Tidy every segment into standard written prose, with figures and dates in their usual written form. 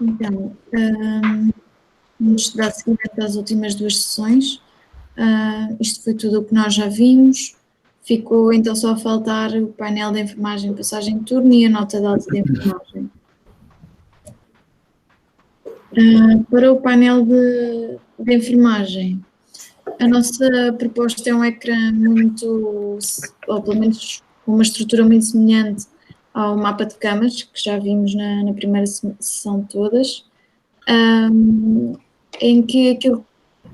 Então, vamos dar seguimento às últimas 2 sessões. Isto foi tudo o que nós já vimos. Ficou então só a faltar o painel de enfermagem de passagem de turno e a nota de alta de enfermagem. Para o painel de enfermagem, a nossa proposta é um ecrã muito, ou pelo menos uma estrutura muito semelhante ao mapa de camas, que já vimos na primeira sessão todas, em que aquilo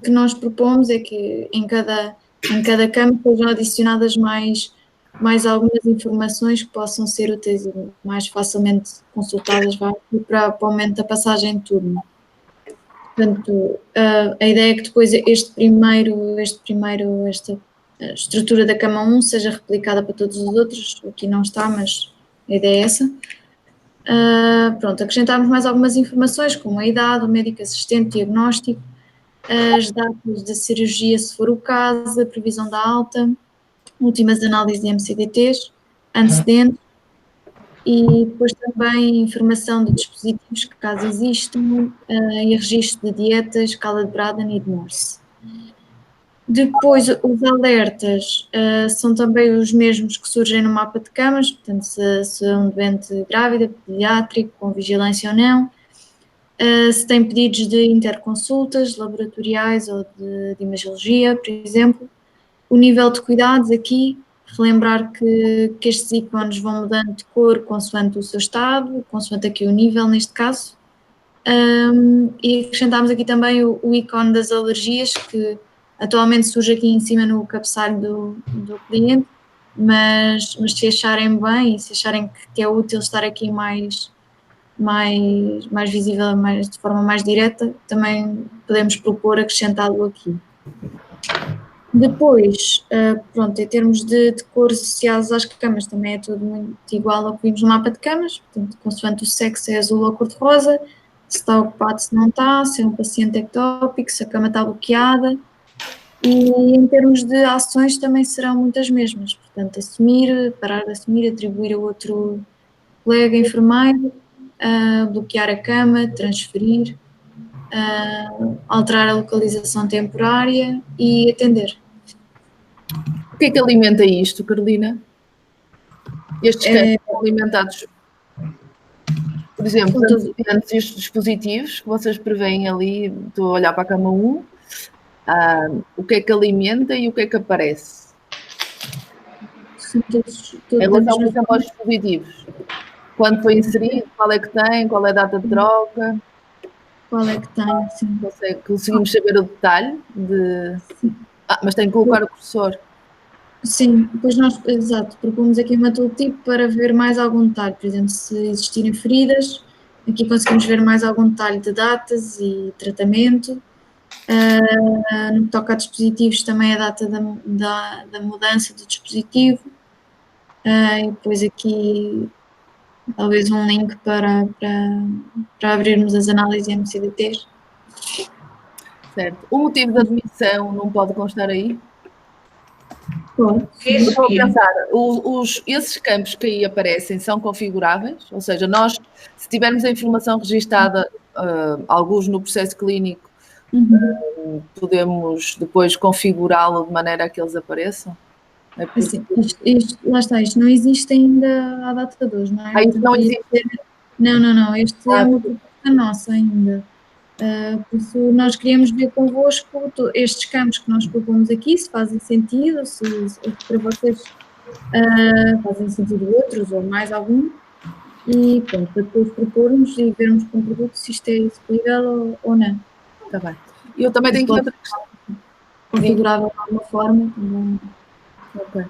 que nós propomos é que em cada cama sejam adicionadas mais algumas informações que possam ser úteis e mais facilmente consultadas para o momento da passagem de turno. Portanto, a ideia é que depois esta estrutura da cama 1 seja replicada para todos os outros. Aqui não está, mas a ideia é essa. Pronto, acrescentarmos mais algumas informações, como a idade, o médico assistente, diagnóstico, as datas da cirurgia, se for o caso, a previsão da alta, últimas análises de MCDTs, antecedentes, e depois também informação de dispositivos que caso existam, e registro de dietas, escala de Braden e de Morse. Depois, os alertas são também os mesmos que surgem no mapa de camas, portanto, se é um doente grávida, pediátrico, com vigilância ou não, se tem pedidos de interconsultas laboratoriais ou de imagiologia, por exemplo. O nível de cuidados aqui, relembrar que estes ícones vão mudando de cor consoante o seu estado, consoante aqui o nível neste caso. E acrescentámos aqui também o ícone das alergias, que atualmente surge aqui em cima no cabeçalho do cliente, mas se acharem bem e se acharem que é útil estar aqui mais visível, de forma mais direta, também podemos propor acrescentá-lo aqui. Depois, pronto, em termos de cores associadas às camas, também é tudo muito igual ao que vimos no mapa de camas, portanto, consoante o sexo é azul ou cor-de-rosa, se está ocupado, se não está, se é um paciente ectópico, se a cama está bloqueada, e em termos de ações também serão muitas mesmas, portanto, assumir, parar de assumir, atribuir a outro colega enfermeiro, bloquear a cama, transferir, alterar a localização temporária e atender. O que é que alimenta isto, Carolina? Estes campos são alimentados, por exemplo, estes dispositivos que vocês preveem ali, estou a olhar para a cama 1, o que é que alimenta e o que é que aparece? Em relação, por exemplo, aos dispositivos. Quando foi inserido, qual é que tem, qual é a data de troca? Qual é que tem, sim. Conseguimos saber o detalhe de... mas tem que colocar o cursor. Sim, depois nós, exato, propomos aqui uma tooltip para ver mais algum detalhe, por exemplo, se existirem feridas, aqui conseguimos ver mais algum detalhe de datas e tratamento. No que toca a dispositivos, também a data da mudança do dispositivo, e depois aqui talvez um link para abrirmos as análises de MCDTs. Certo. O motivo da admissão não pode constar aí? Pode. Estou a pensar, esses campos que aí aparecem são configuráveis? Ou seja, nós, se tivermos a informação registada, alguns no processo clínico, podemos depois configurá-lo de maneira a que eles apareçam? É assim, lá está, isto não existe ainda à data de hoje, não é? Isto não existe? Não, este é uma proposta nossa ainda. Por isso nós queríamos ver convosco estes campos que nós propomos aqui, se fazem sentido, se para vocês fazem sentido outros ou mais algum, e pronto, para depois propormos e vermos com o produto se isto é execuível ou não. Está bem. Eu também tenho que outra questão. Configurável de alguma forma também. Ok.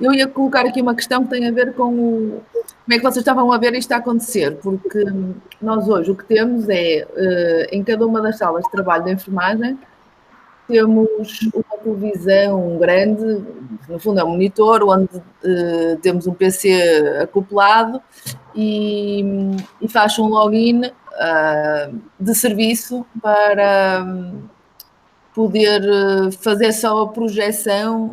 Eu ia colocar aqui uma questão que tem a ver com como é que vocês estavam a ver isto a acontecer, porque nós hoje o que temos é, em cada uma das salas de trabalho da enfermagem, temos uma televisão grande, no fundo é um monitor, onde temos um PC acoplado e faz um login de serviço para poder fazer só a projeção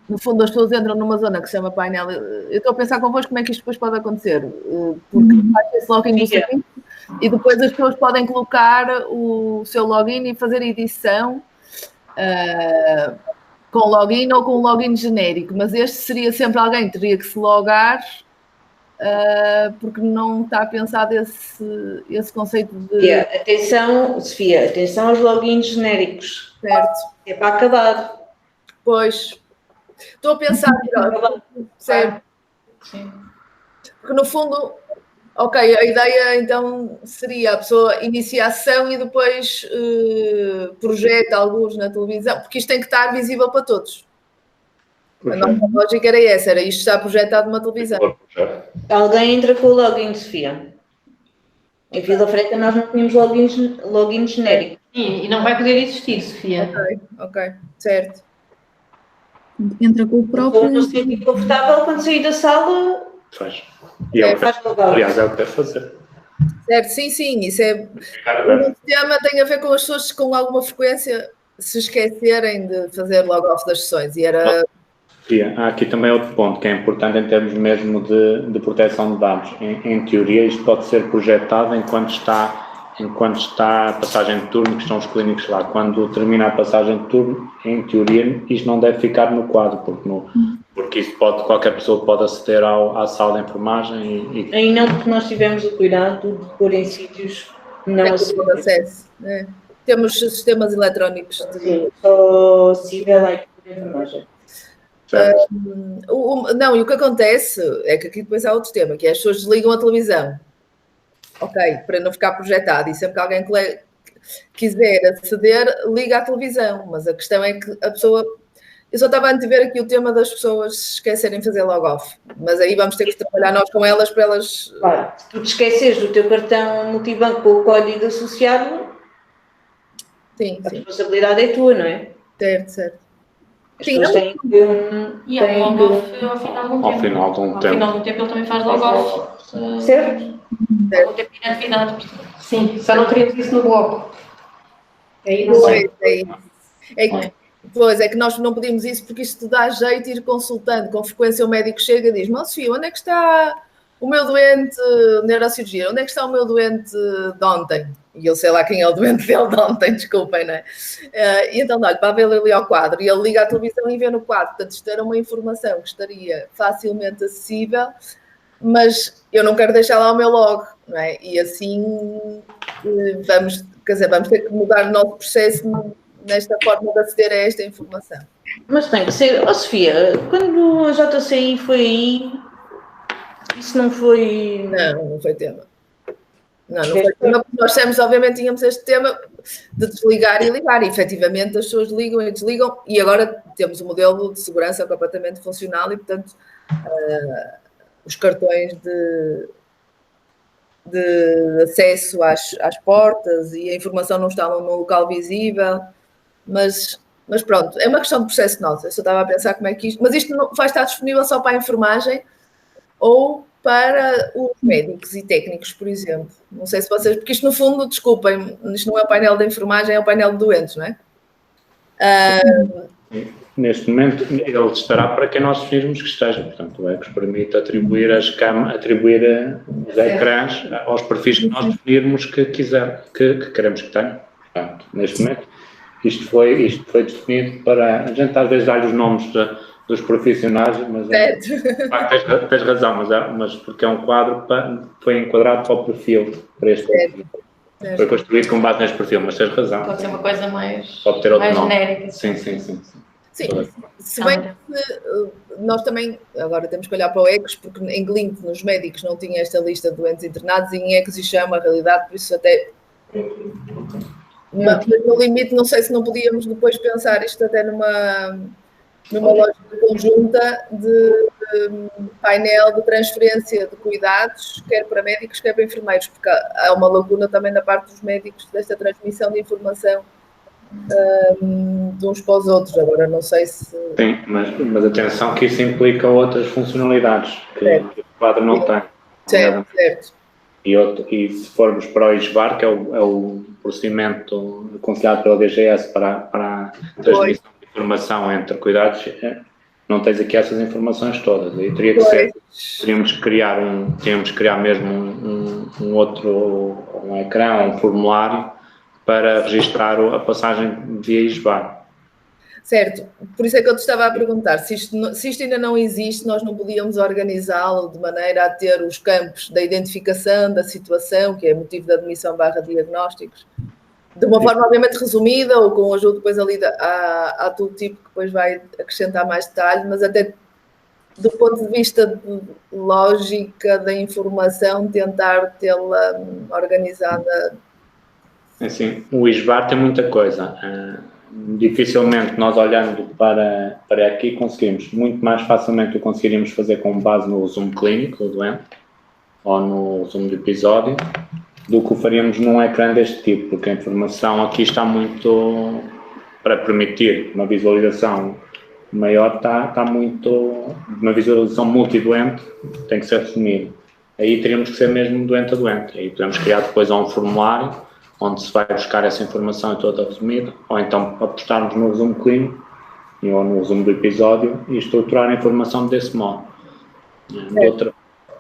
no fundo as pessoas entram numa zona que se chama painel. Eu estou a pensar convosco como é que isto depois pode acontecer, porque faz esse login do serviço e depois as pessoas podem colocar o seu login e fazer edição com login ou com login genérico, mas este seria sempre alguém que teria que se logar porque não está pensado esse conceito de... Atenção, Sofia, atenção aos logins genéricos. Certo. É para acabar. Pois. Estou a pensar, certo? Sim. Porque no fundo, ok, a ideia então seria a pessoa inicia a sessão e depois projeta alguns na televisão, porque isto tem que estar visível para todos. A nossa lógica era essa, era isto está projetado numa televisão. Alguém entra com o login, Sofia. Em Vila Franca nós não tínhamos login genérico. Sim, e não vai poder existir, Sofia. Ok, certo. Entra com o próprio... Estou no sentido confortável quando sair da sala. Faz. E aliás, é o que deve fazer. Certo, sim, isso é... O tema tem a ver com as pessoas com alguma frequência se esquecerem de fazer log-off das sessões e era... Há aqui também outro ponto que é importante em termos mesmo de proteção de dados. Em teoria, isto pode ser projetado enquanto está a passagem de turno, que estão os clínicos lá. Quando termina a passagem de turno, em teoria, isto não deve ficar no quadro, porque isso qualquer pessoa pode aceder à sala de enfermagem e... Aí não, porque nós tivemos o cuidado de pôr em sítios não acesso. Temos sistemas eletrónicos. Só acessível à enfermagem. Não, e o que acontece é que aqui depois há outro tema, que é as pessoas desligam a televisão. Ok, para não ficar projetado. E sempre que alguém quiser aceder, liga à televisão. Mas a questão é que a pessoa... Eu só estava a antever aqui o tema das pessoas esquecerem de fazer log-off. Mas aí vamos ter que trabalhar nós com elas para elas... Claro, se tu te esqueceres do teu cartão multibanco com o código associado, a responsabilidade é tua, não é? Certo. As pessoas têm que... E há um log-off ao final de um tempo. Ao final de um tempo. Ao final de um tempo ele também faz log-off. Certo. Ao tempo de inatividade. Sim, só não queríamos isso no bloco. Aí não sei. Pois, é que nós não pedimos isso porque isto dá jeito de ir consultando. Com frequência o médico chega e diz: Sofia, onde é que está o meu doente de neurocirurgia? Onde é que está o meu doente de ontem? E eu sei lá quem é o doente dele de ontem, desculpem, não é? E então dá-lhe para ver ali ao quadro e ele liga à televisão e vê no quadro. Portanto, isto era uma informação que estaria facilmente acessível, mas eu não quero deixar lá o meu log, não é? E assim vamos ter que mudar o nosso processo nesta forma de aceder a esta informação. Mas tem que ser... Sofia, quando a JCI foi aí, isso não foi... Não foi tema. Não foi tema, porque nós temos, obviamente, tínhamos este tema de desligar e ligar, e efetivamente as pessoas ligam e desligam, e agora temos um modelo de segurança completamente funcional e, portanto, os cartões de acesso às portas e a informação não está num local visível, mas pronto, é uma questão de processo nosso. Eu só estava a pensar como é que isto... Mas isto não vai estar disponível só para a enfermagem ou para os médicos e técnicos, por exemplo. Não sei se vocês... Porque isto, no fundo, desculpem, isto não é o painel de enfermagem, é o painel de doentes, não é? Neste momento, ele estará para quem nós definirmos que esteja. Portanto, o ECOS permite atribuir os ecrãs aos perfis que nós definirmos que queremos que tenham. Portanto, neste momento, isto foi definido para... A gente às vezes dá-lhe os nomes dos profissionais, mas tens razão, mas porque é um quadro foi enquadrado para o perfil, para este perfil. Foi construído com base neste perfil, mas tens razão. Pode ser uma coisa mais genérica. Sim. Sim, se bem que nós também, agora temos que olhar para o ECOS, porque em Glint, nos médicos, não tinha esta lista de doentes internados, e em ECOS isto é uma realidade, por isso até... Mas no limite, não sei se não podíamos depois pensar isto até numa lógica conjunta de painel de transferência de cuidados, quer para médicos, quer para enfermeiros, porque há uma lacuna também da parte dos médicos desta transmissão de informação de uns para os outros. Agora não sei se... Sim, mas atenção que isso implica outras funcionalidades que o quadro não tem. Certo. E se formos para o ISVAR, que é o procedimento aconselhado pela DGS para a transmissão de informação entre cuidados, não tens aqui essas informações todas. Aí teria que ser, teríamos que criar mesmo um outro ecrã, um formulário para registrar a passagem via ISBAR. Certo, por isso é que eu te estava a perguntar, se isto ainda não existe, nós não podíamos organizá-lo de maneira a ter os campos da identificação, da situação, que é motivo de admissão / diagnósticos, de uma forma obviamente resumida, ou com ajuda depois ali à todo tipo que depois vai acrescentar mais detalhe, mas até do ponto de vista de lógica da informação, tentar tê-la organizada. Assim, o ISBAR tem muita coisa. Dificilmente nós olhando para aqui conseguimos, muito mais facilmente o conseguiríamos fazer com base no resumo clínico do doente ou no resumo do episódio do que o faríamos num ecrã deste tipo, porque a informação aqui está muito, para permitir uma visualização maior, está muito, uma visualização multidoente tem que ser resumido. Aí teríamos que ser mesmo doente a doente, aí podemos criar depois um formulário onde se vai buscar essa informação toda resumida, ou então apostarmos no resumo clínico ou no resumo do episódio e estruturar a informação desse modo.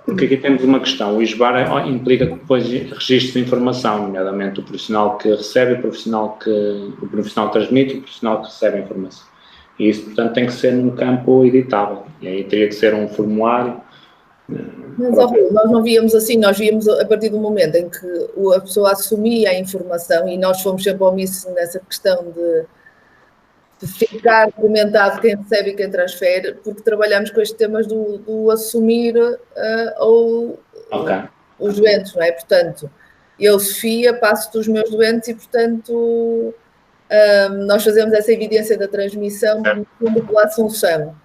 Porque aqui temos uma questão, o ISBAR implica que depois registre informação, nomeadamente o profissional que recebe, o profissional que transmite e o profissional que recebe a informação. E isso, portanto, tem que ser num campo editável, e aí teria que ser um formulário. Mas nós não víamos assim, nós víamos a partir do momento em que a pessoa assumia a informação, e nós fomos sempre omissos nessa questão de ficar documentado quem recebe e quem transfere, porque trabalhamos com estes temas do assumir os doentes, não é? Portanto, eu, Sofia, passo dos meus doentes e, portanto, nós fazemos essa evidência da transmissão pela assunção.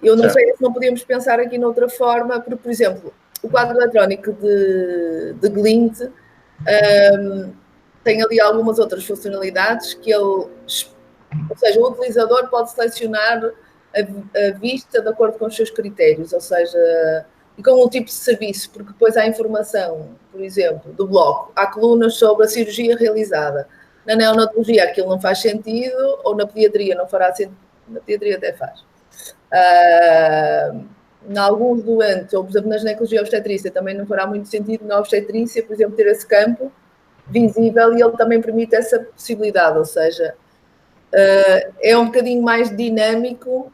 Eu não sei se não podíamos pensar aqui noutra forma, porque, por exemplo, o quadro eletrónico de Glint tem ali algumas outras funcionalidades que ou seja, o utilizador pode selecionar a vista de acordo com os seus critérios, ou seja, e com o tipo de serviço, porque depois há a informação, por exemplo, do bloco, há colunas sobre a cirurgia realizada. Na neonatologia aquilo não faz sentido, ou na pediatria não fará sentido, na pediatria até faz. Em alguns doentes, ou por exemplo na ginecologia obstetrícia, também não fará muito sentido na obstetrícia, por exemplo, ter esse campo visível, e ele também permite essa possibilidade, ou seja, é um bocadinho mais dinâmico,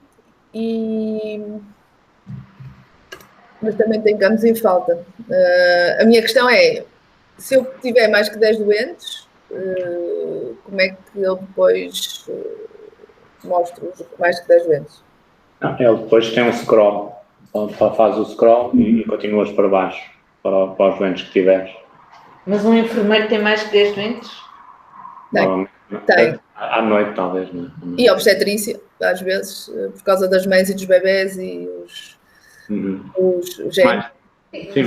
mas também tem campos em falta. A minha questão é, se eu tiver mais que 10 doentes, como é que eu depois mostro os mais que 10 doentes? Ele depois tem um scroll, então faz o scroll e continuas para baixo, para os doentes que tiveres. Mas um enfermeiro tem mais que 10 doentes? Tem. À noite, talvez, não é? E obstetrícia, às vezes, por causa das mães e dos bebés e os géneros. Sim,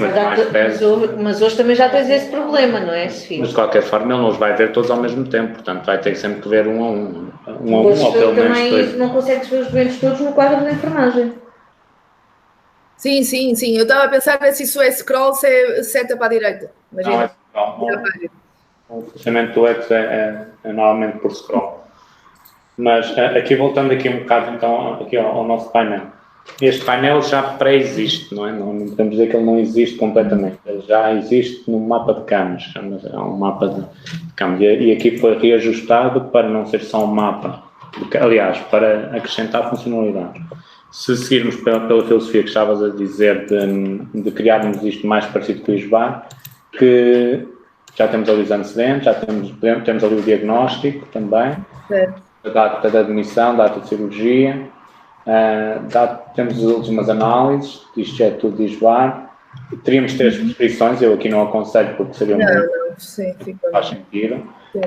mas hoje também já tens esse problema, não é, Sofia? Mas de qualquer forma ele não os vai ver todos ao mesmo tempo, portanto vai ter sempre que ver um a um ou pelo menos dois. Também não consegues ver os doentes todos no quadro da enfermagem. Sim, eu estava a pensar se isso é scroll, se é seta para a direita. Imagina. Não, é scroll. O funcionamento do X é normalmente por scroll. Mas aqui voltando aqui um bocado então aqui ao nosso painel. Este painel já pré-existe, não é? Não podemos dizer que ele não existe completamente. Ele já existe no mapa de camas, é um mapa de camas. E aqui foi reajustado para não ser só um mapa, aliás, para acrescentar funcionalidades. Se seguirmos pela filosofia que estavas a dizer de criarmos isto mais parecido com o ISBAR, que já temos ali os antecedentes, já temos ali o diagnóstico também, a data de admissão, data de cirurgia, temos as últimas análises, isto já é tudo de ISBAR. Teríamos 3 prescrições, eu aqui não aconselho porque seria faz sentido.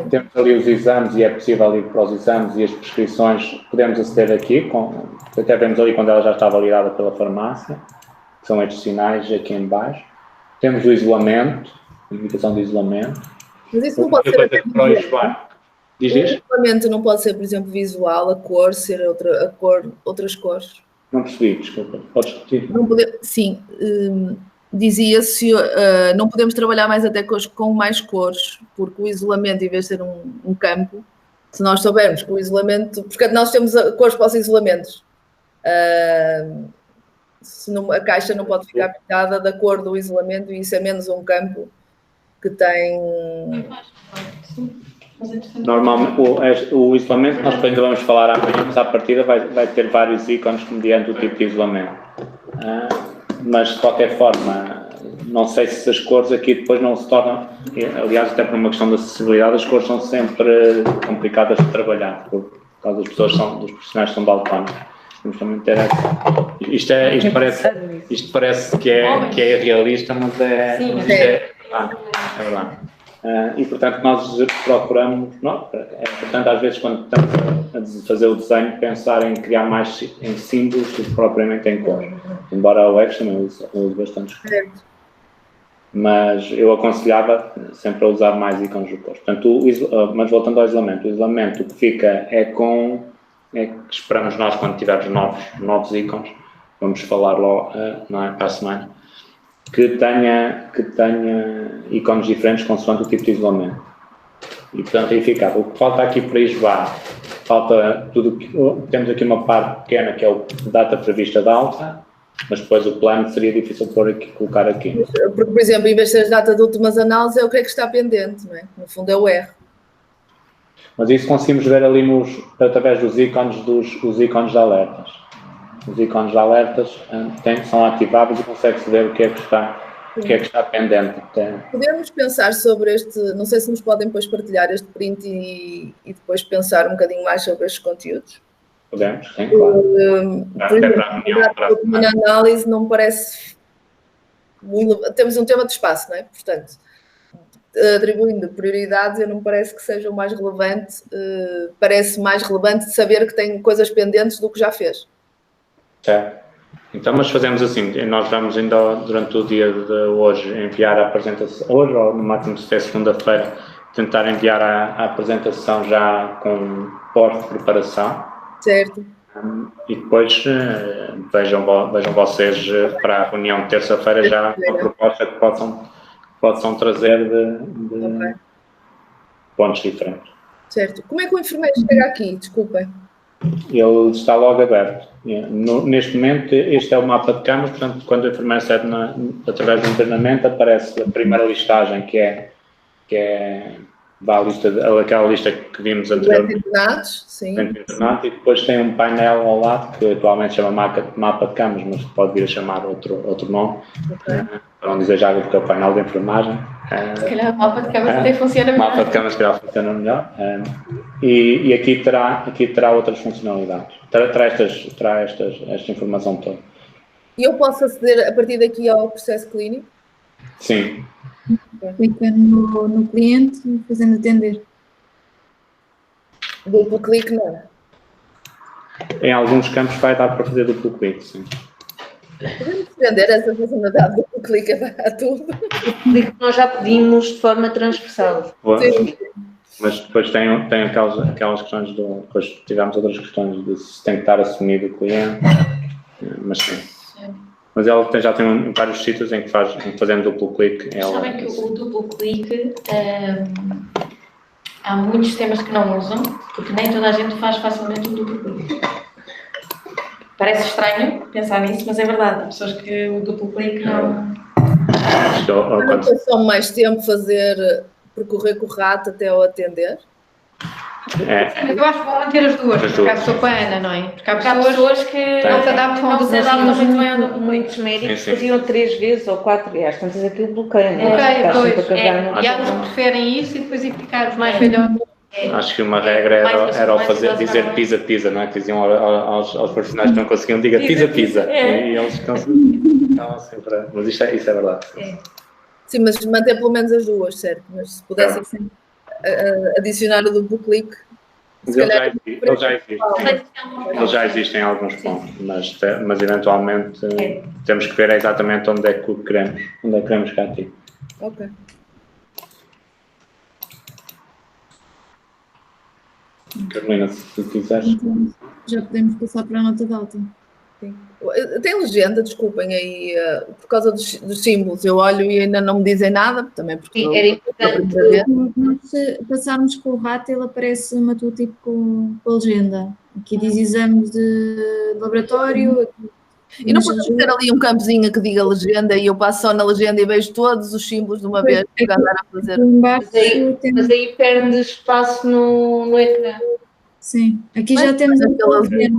Temos ali os exames e é possível ir para os exames e as prescrições podemos aceder aqui, até vemos ali quando ela já está validada pela farmácia, que são estes sinais aqui em baixo. Temos o isolamento, a indicação de isolamento. Mas isso não pode ser para o ISBAR. O isolamento não pode ser, por exemplo, visual, a cor ser outras cores. Não percebi, desculpa. Podes repetir? Sim, dizia-se não podemos trabalhar mais até com mais cores, porque o isolamento, em vez de ser um campo, se nós soubermos que o isolamento, porque nós temos cores para os isolamentos, A caixa não pode ficar pintada da cor do isolamento, e isso é menos um campo que tem... Normalmente, o isolamento, nós ainda vamos falar amanhã, mas à partida vai ter vários ícones mediante o tipo de isolamento. Mas, de qualquer forma, não sei se as cores aqui depois não se tornam... Aliás, até por uma questão de acessibilidade, as cores são sempre complicadas de trabalhar, por causa das pessoas, dos profissionais que são daltónicos. Temos também ter isto parece que é realista, mas é verdade. E, portanto, nós procuramos, é importante às vezes, quando estamos a fazer o desenho, pensar em criar mais em símbolos do que propriamente em cores. Embora o X também use bastante cores. Mas eu aconselhava sempre a usar mais ícones de cores. Portanto, mas voltando ao isolamento, o isolamento o que fica é que esperamos nós, quando tivermos novos ícones, vamos falar logo para a semana, que tenha ícones diferentes consoante o tipo de isolamento. E, portanto, aí fica. O que falta aqui para isolar, falta tudo. Temos aqui uma parte pequena que é a data prevista de alta, mas depois o plano seria difícil colocar aqui. Porque, por exemplo, em vez de ser as datas de últimas análises, é o que é que está pendente, não é? No fundo é o R. Mas isso conseguimos ver ali através dos ícones, os ícones de alertas. Os ícones de alertas são ativados e consegue-se ver o que é que está pendente. Podemos pensar sobre este, não sei se nos podem depois partilhar este print e depois pensar um bocadinho mais sobre estes conteúdos? Podemos, sim, claro. Por exemplo, a análise não me parece muito... Temos um tema de espaço, não é? Portanto, atribuindo prioridades, eu não me parece que seja o mais relevante, parece mais relevante saber que tem coisas pendentes do que já fez. Certo. Então, mas fazemos assim, nós vamos ainda durante o dia de hoje enviar a apresentação, hoje ou no máximo se for segunda-feira, tentar enviar a apresentação já com pós-preparação. Certo. E depois vejam vocês para a reunião de terça-feira já uma proposta que possam trazer de pontos diferentes. Certo. Como é que o enfermeiro chega aqui? Desculpem. Ele está logo aberto. Neste momento, este é o mapa de camas, portanto, quando o enfermeiro acede através do internamento, aparece a primeira listagem, que é aquela lista que vimos anteriormente. Sim. E depois tem um painel ao lado, que atualmente chama mapa de camas, mas pode vir a chamar outro nome. Okay. Para não dizer já porque é o painel de enfermagem. Se calhar o mapa de camas até funciona melhor. O mapa de camas se calhar funciona melhor. E aqui terá outras funcionalidades. Terá esta informação toda. E eu posso aceder a partir daqui ao processo clínico? Sim. Clica no cliente e fazendo atender. Duplo clique não? Em alguns campos vai dar para fazer duplo clique, sim. Podemos entender essa funcionalidade do duplo clique a tudo? Nós já pedimos de forma transversal. Sim. Mas depois tem aquelas questões depois tivemos outras questões de se tem que estar assumido o cliente, mas sim. Mas ele já tem vários sítios em que fazendo duplo clique. Sabem que o duplo clique, há muitos sistemas que não usam, porque nem toda a gente faz facilmente o duplo clique. Parece estranho pensar nisso, mas é verdade. Há pessoas que o duplo clique não... Não passou mais tempo percorrer com o rato até ao atender? Eu acho que vão manter as duas, porque há pessoa com a Ana, não é? Porque há pessoas que não se adaptam muito bem ao duplo. Muitos médicos faziam 3 vezes ou 4 vezes, portanto aquilo bloqueia. E há uns que preferem isso e depois ir ficar os mais velhotes. Acho que uma regra era dizer pisa, não é? Que diziam aos profissionais que não conseguiam, diga pisa. E eles estavam sempre... Mas isso é verdade. Sim, mas manter pelo menos as duas, certo? Mas se pudessem adicionar o duplo clique... Eles já existem em alguns pontos, mas eventualmente temos que ver exatamente onde é que queremos que ative. Ok. Carolina, se quiseres. Então, já podemos passar para a nota de alta. Sim. Tem legenda, desculpem aí, por causa dos símbolos. Eu olho e ainda não me dizem nada, também porque... Sim, era importante. Se passarmos com o rato, ele aparece matutivo com a legenda. Aqui diz exames de laboratório. E não podemos ter ali um campozinho que diga legenda e eu passo só na legenda e vejo todos os símbolos de uma vez para andar a fazer. Mas aí perde espaço no ecrã. Sim, aqui já temos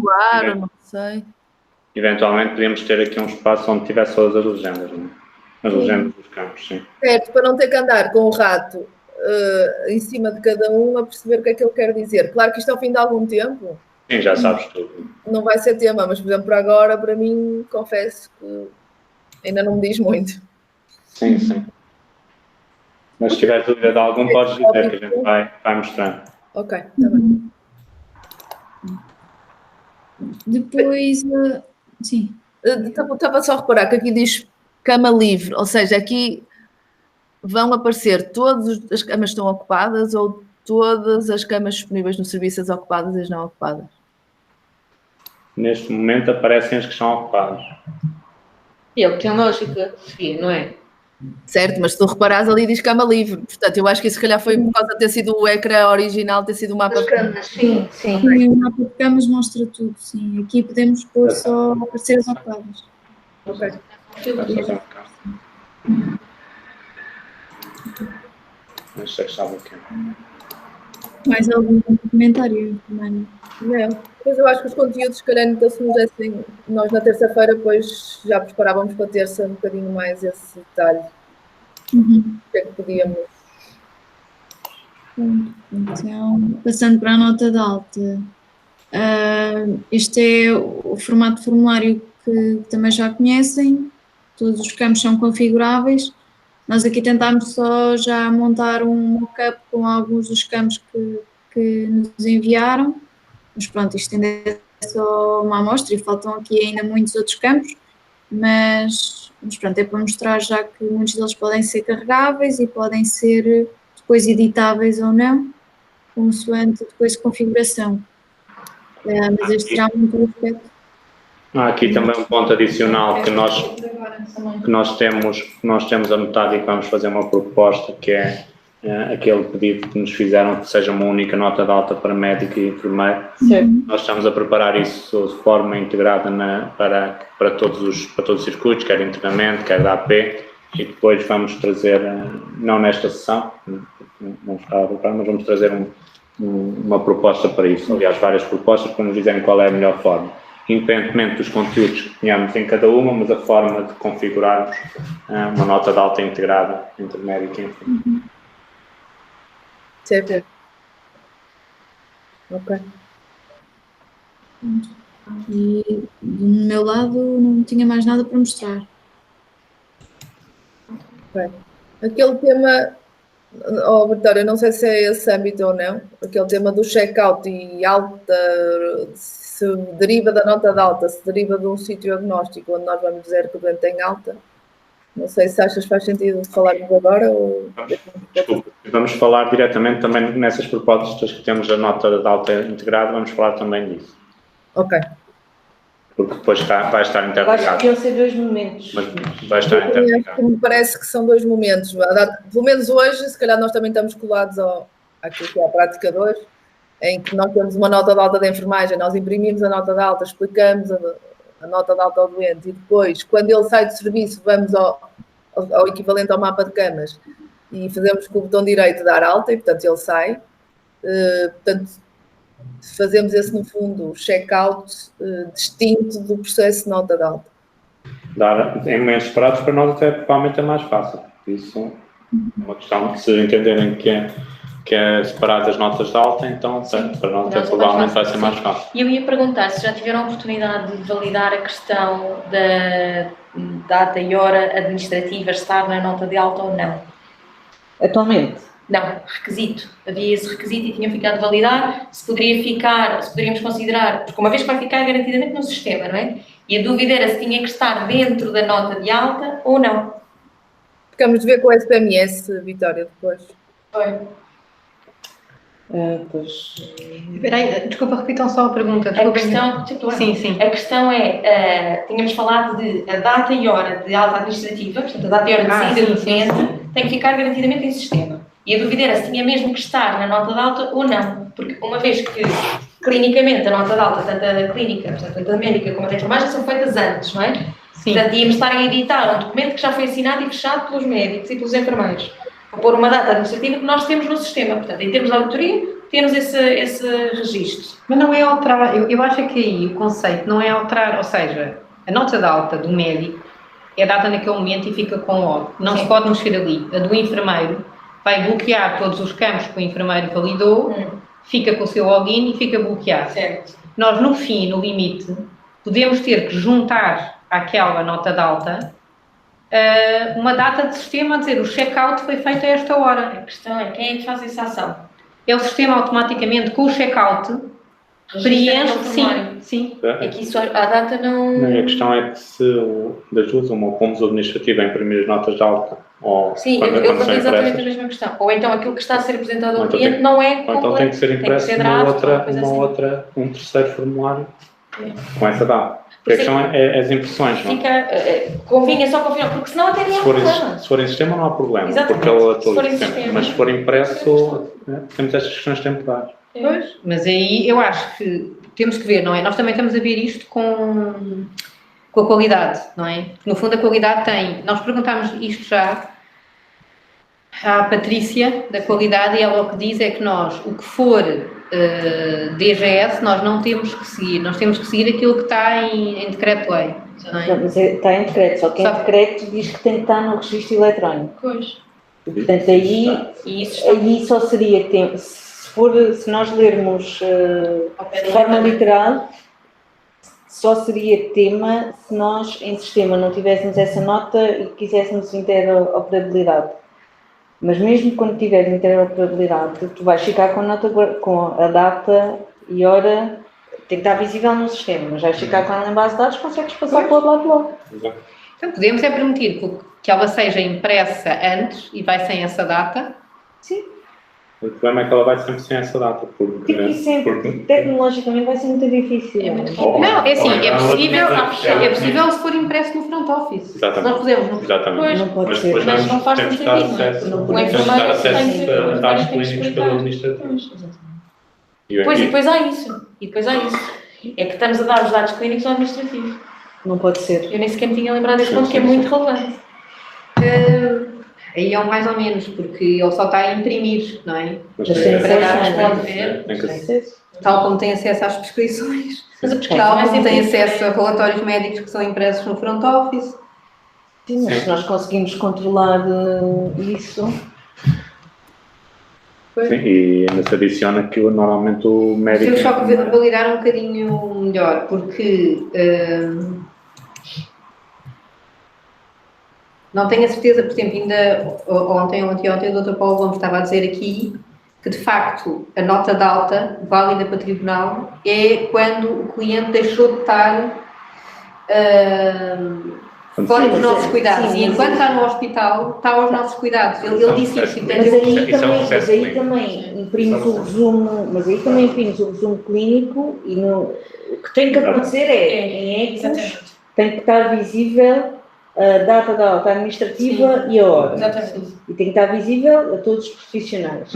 claro, não sei. Eventualmente podíamos ter aqui um espaço onde tivesse todas as legendas, não é? As legendas dos campos, sim. Certo, para não ter que andar com o rato em cima de cada um a perceber o que é que ele quer dizer. Claro que isto ao fim de algum tempo... Sim, já sabes tudo. Não vai ser tema, mas, por exemplo, para agora, para mim, confesso que ainda não me diz muito. Sim, sim. Mas se tiver dúvida de algum, podes dizer que a gente vai mostrando. Ok, está bem. Depois, sim. Estava só a reparar que aqui diz cama livre, ou seja, aqui vão aparecer todas as camas que estão ocupadas ou todas as camas disponíveis no serviço, as ocupadas e as não ocupadas? Neste momento aparecem as que estão ocupadas. E é o que tem lógica, Sofia, não é? Certo, mas se tu reparares ali diz cama livre, portanto eu acho que isso se calhar foi por causa de ter sido o ecrã original, ter sido o mapa de camas. Sim, sim. Sim, o mapa de camas mostra tudo, sim. Aqui podemos pôr só aparecer as ocupadas. Ok. Não sei se estava aqui. Mais algum comentário, Mano? Não. Depois eu acho que os conteúdos, se calhar, então se nos dessem, nós na terça-feira, depois já preparávamos para a terça um bocadinho mais esse detalhe. O que é que podíamos... Então, passando para a nota de alta, este é o formato de formulário que também já conhecem, todos os campos são configuráveis. Nós aqui tentámos só já montar um mockup com alguns dos campos que nos enviaram, mas pronto, isto ainda é só uma amostra e faltam aqui ainda muitos outros campos, mas pronto, é para mostrar já que muitos deles podem ser carregáveis e podem ser depois editáveis ou não, consoante depois de configuração. Mas este será muito aspecto. Há aqui também um ponto adicional que nós temos anotado e que vamos fazer uma proposta, que é aquele pedido que nos fizeram que seja uma única nota de alta para médico e enfermeiro. Nós estamos a preparar isso de forma integrada para todos os circuitos, quer internamente, quer da AP, e depois vamos trazer, não nesta sessão, não está a preparar, mas vamos trazer uma proposta para isso. Aliás, várias propostas para nos dizerem qual é a melhor forma. Independentemente dos conteúdos que tenhamos em cada uma, mas a forma de configurarmos uma nota de alta integrada entre médico e enfermeiro. Certo. Ok. E do meu lado não tinha mais nada para mostrar. Ok. Aquele tema, Vitória, não sei se é esse âmbito ou não, aquele tema do check-out e alta, se deriva da nota de alta, se deriva de um sítio agnóstico onde nós vamos dizer que o doente tem alta. Não sei se achas que faz sentido falarmos agora ou... Desculpa, vamos falar diretamente também nessas propostas que temos a nota de alta integrada, vamos falar também disso. Ok. Porque depois vai estar interligado. Acho que iam ser dois momentos. Mas vai estar interligado. Me parece que são dois momentos. Pelo menos hoje, se calhar nós também estamos colados àquilo que é a prática de hoje, em que nós temos uma nota de alta de enfermagem, nós imprimimos a nota de alta, explicamos a nota de alta ao doente e depois, quando ele sai do serviço, vamos ao equivalente ao mapa de camas e fazemos com o botão direito dar alta e, portanto, ele sai. Portanto, fazemos esse, no fundo, check-out distinto do processo de nota de alta. Dar em momentos separados para nós até provavelmente é mais fácil. Isso é uma questão de se entenderem que é separado as notas de alta, então para nós até provavelmente vai ser mais fácil. E eu ia perguntar se já tiveram a oportunidade de validar a questão da data e hora administrativa estar na nota de alta ou não? Atualmente? Não, requisito. Havia esse requisito e tinham ficado a validar. Se poderíamos considerar, porque uma vez que vai ficar garantidamente no sistema, não é? E a dúvida era se tinha que estar dentro da nota de alta ou não. Ficamos de ver com o SPMS, Vitória, depois. Foi. Pois... Espera aí, desculpa, repitam só a pergunta. Sim. A questão é, tínhamos falado de a data e hora de alta administrativa, portanto a data e hora de saída do doente tem que ficar garantidamente em sistema. E a dúvida era se tinha mesmo que estar na nota de alta ou não, porque uma vez que clinicamente, a nota de alta, tanto a clínica, portanto, a médica como a da enfermagem, são feitas antes, não é? Sim. Portanto, íamos estar a editar um documento que já foi assinado e fechado pelos médicos e pelos enfermeiros, para pôr uma data administrativa que nós temos no sistema. Portanto, em termos de auditoria, temos esse registro. Mas não é alterar, eu acho que aí o conceito não é alterar, ou seja, a nota de alta do médico é dada naquele momento e fica com log. Não se pode mexer ali. A do enfermeiro vai bloquear todos os campos que o enfermeiro validou, fica com o seu login e fica bloqueado. Certo. Nós, no fim, no limite, podemos ter que juntar àquela nota de alta uma data de sistema a dizer o check-out foi feito a esta hora. A questão é quem é que faz essa ação? É o sistema automaticamente com o check-out preenche, sim. É que isso, a data não... A questão é que se das duas, ou pomos o administrativo a imprimir as notas de alta, ou sim, eu tenho exatamente a mesma questão. Ou então aquilo que está a ser apresentado ao cliente não é completo. Ou então tem que ser impresso um terceiro formulário com essa data. Porque a questão é as impressões, não é? Convinha só confirmar, porque senão até nem há problema. Se for em sistema não há problema, exatamente. Porque ele atualiza sempre. Mas se for impresso, temos estas questões temporárias. Pois, mas aí eu acho que temos que ver, não é? Nós também estamos a ver isto com a qualidade, não é? No fundo a qualidade tem... Nós perguntámos isto já à Patrícia da qualidade e ela o que diz é que nós, o que for DGS, nós não temos que seguir. Nós temos que seguir aquilo que está em decreto-lei. Não, mas está em decreto, só que em decreto diz que tem que estar no registro eletrónico. Pois. Portanto, aí só seria tempo... Se nós lermos de forma literal, só seria tema se nós em sistema não tivéssemos essa nota e quiséssemos interoperabilidade. Mas mesmo quando tiveres interoperabilidade, tu vais ficar com a nota, com a data e hora, tem que estar visível no sistema, mas vais ficar com ela em base de dados, consegues passar para o outro lado logo. Então podemos permitir que ela seja impressa antes e vai sem essa data? Sim. O problema é que ela vai sempre sem essa data, porque tecnologicamente vai ser muito difícil. Não, é assim, é possível se for impresso no front office. Exatamente. Nós podemos. Exatamente. Não pode ser. Mas não faz sentido. Temos de dar acesso a dados clínicos pelo administrativo. Pois, e depois há isso. É que estamos a dar os dados clínicos ao administrativo. Não pode ser. Eu nem sequer me tinha lembrado desse ponto, que é muito relevante. Aí é um mais ou menos, porque ele só está a imprimir, não é? Mas pode ver. Tal como tem acesso às prescrições, mas tal como tem acesso a relatórios médicos que são impressos no front office. Sim, mas se nós conseguimos controlar isso... Sim, e ainda se adiciona que normalmente o médico... Temos só que validar um bocadinho melhor, porque... Não tenho a certeza, por exemplo, ainda ontem o Dr. Paulo Gomes estava a dizer aqui que, de facto, a nota de alta válida para tribunal é quando o cliente deixou de estar fora dos nossos cuidados. E enquanto está no hospital, está aos nossos cuidados. Ele disse isso. Mas aí também imprimes o resumo clínico e o que tem que acontecer em ECOs, tem que estar visível a data da alta administrativa e a hora. Exatamente. E tem que estar visível a todos os profissionais.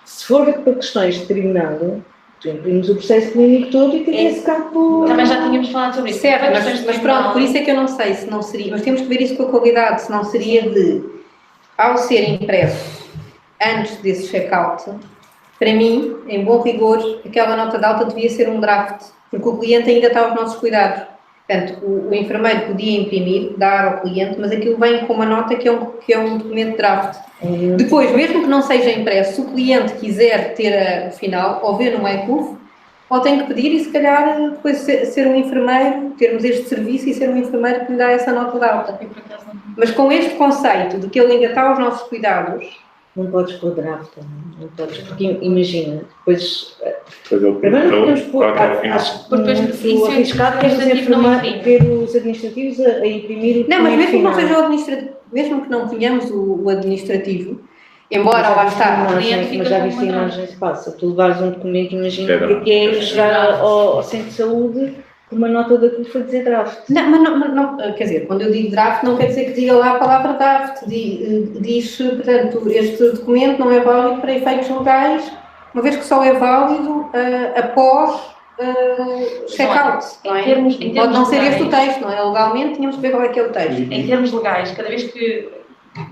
Se for para questões de tribunal, tu imprimes o processo clínico todo e tem esse campo... Também já tínhamos falado sobre isso. Certo, mas pronto, por isso é que eu não sei se não seria... Mas temos que ver isso com a qualidade, se não seria de, ao ser impresso antes desse check-out, para mim, em bom rigor, aquela nota de alta devia ser um draft, porque o cliente ainda está aos nossos cuidados. Portanto, o enfermeiro podia imprimir, dar ao cliente, mas aquilo vem com uma nota que é um documento de draft. Depois, mesmo que não seja impresso, se o cliente quiser ter o final, ou ver no MyCUF, ou tem que pedir e se calhar depois ser um enfermeiro, termos este serviço e ser um enfermeiro que lhe dá essa nota de alta. Mas com este conceito de que ele ainda está aos nossos cuidados... Não podes pôr draft, não podes, porque imagina, depois... Primeiro não podemos pôr, acho que muito arriscado ter os administrativos a imprimir o... Não, mas mesmo que não seja o administrativo, mesmo que não tenhamos o administrativo, embora lá está... Mas já viste a imagem se passa, tu levares um documento, imagina o que é chegar ao centro de saúde com uma nota da CUF a dizer draft. Não, mas não, quer dizer, quando eu digo draft não quer dizer que diga lá a palavra draft, diz, portanto, este documento não é válido para efeitos legais uma vez que só é válido após check-out, não é? Pode não ser este o texto, não é? Legalmente tínhamos que ver qual é que é o texto. Em termos legais, cada vez que,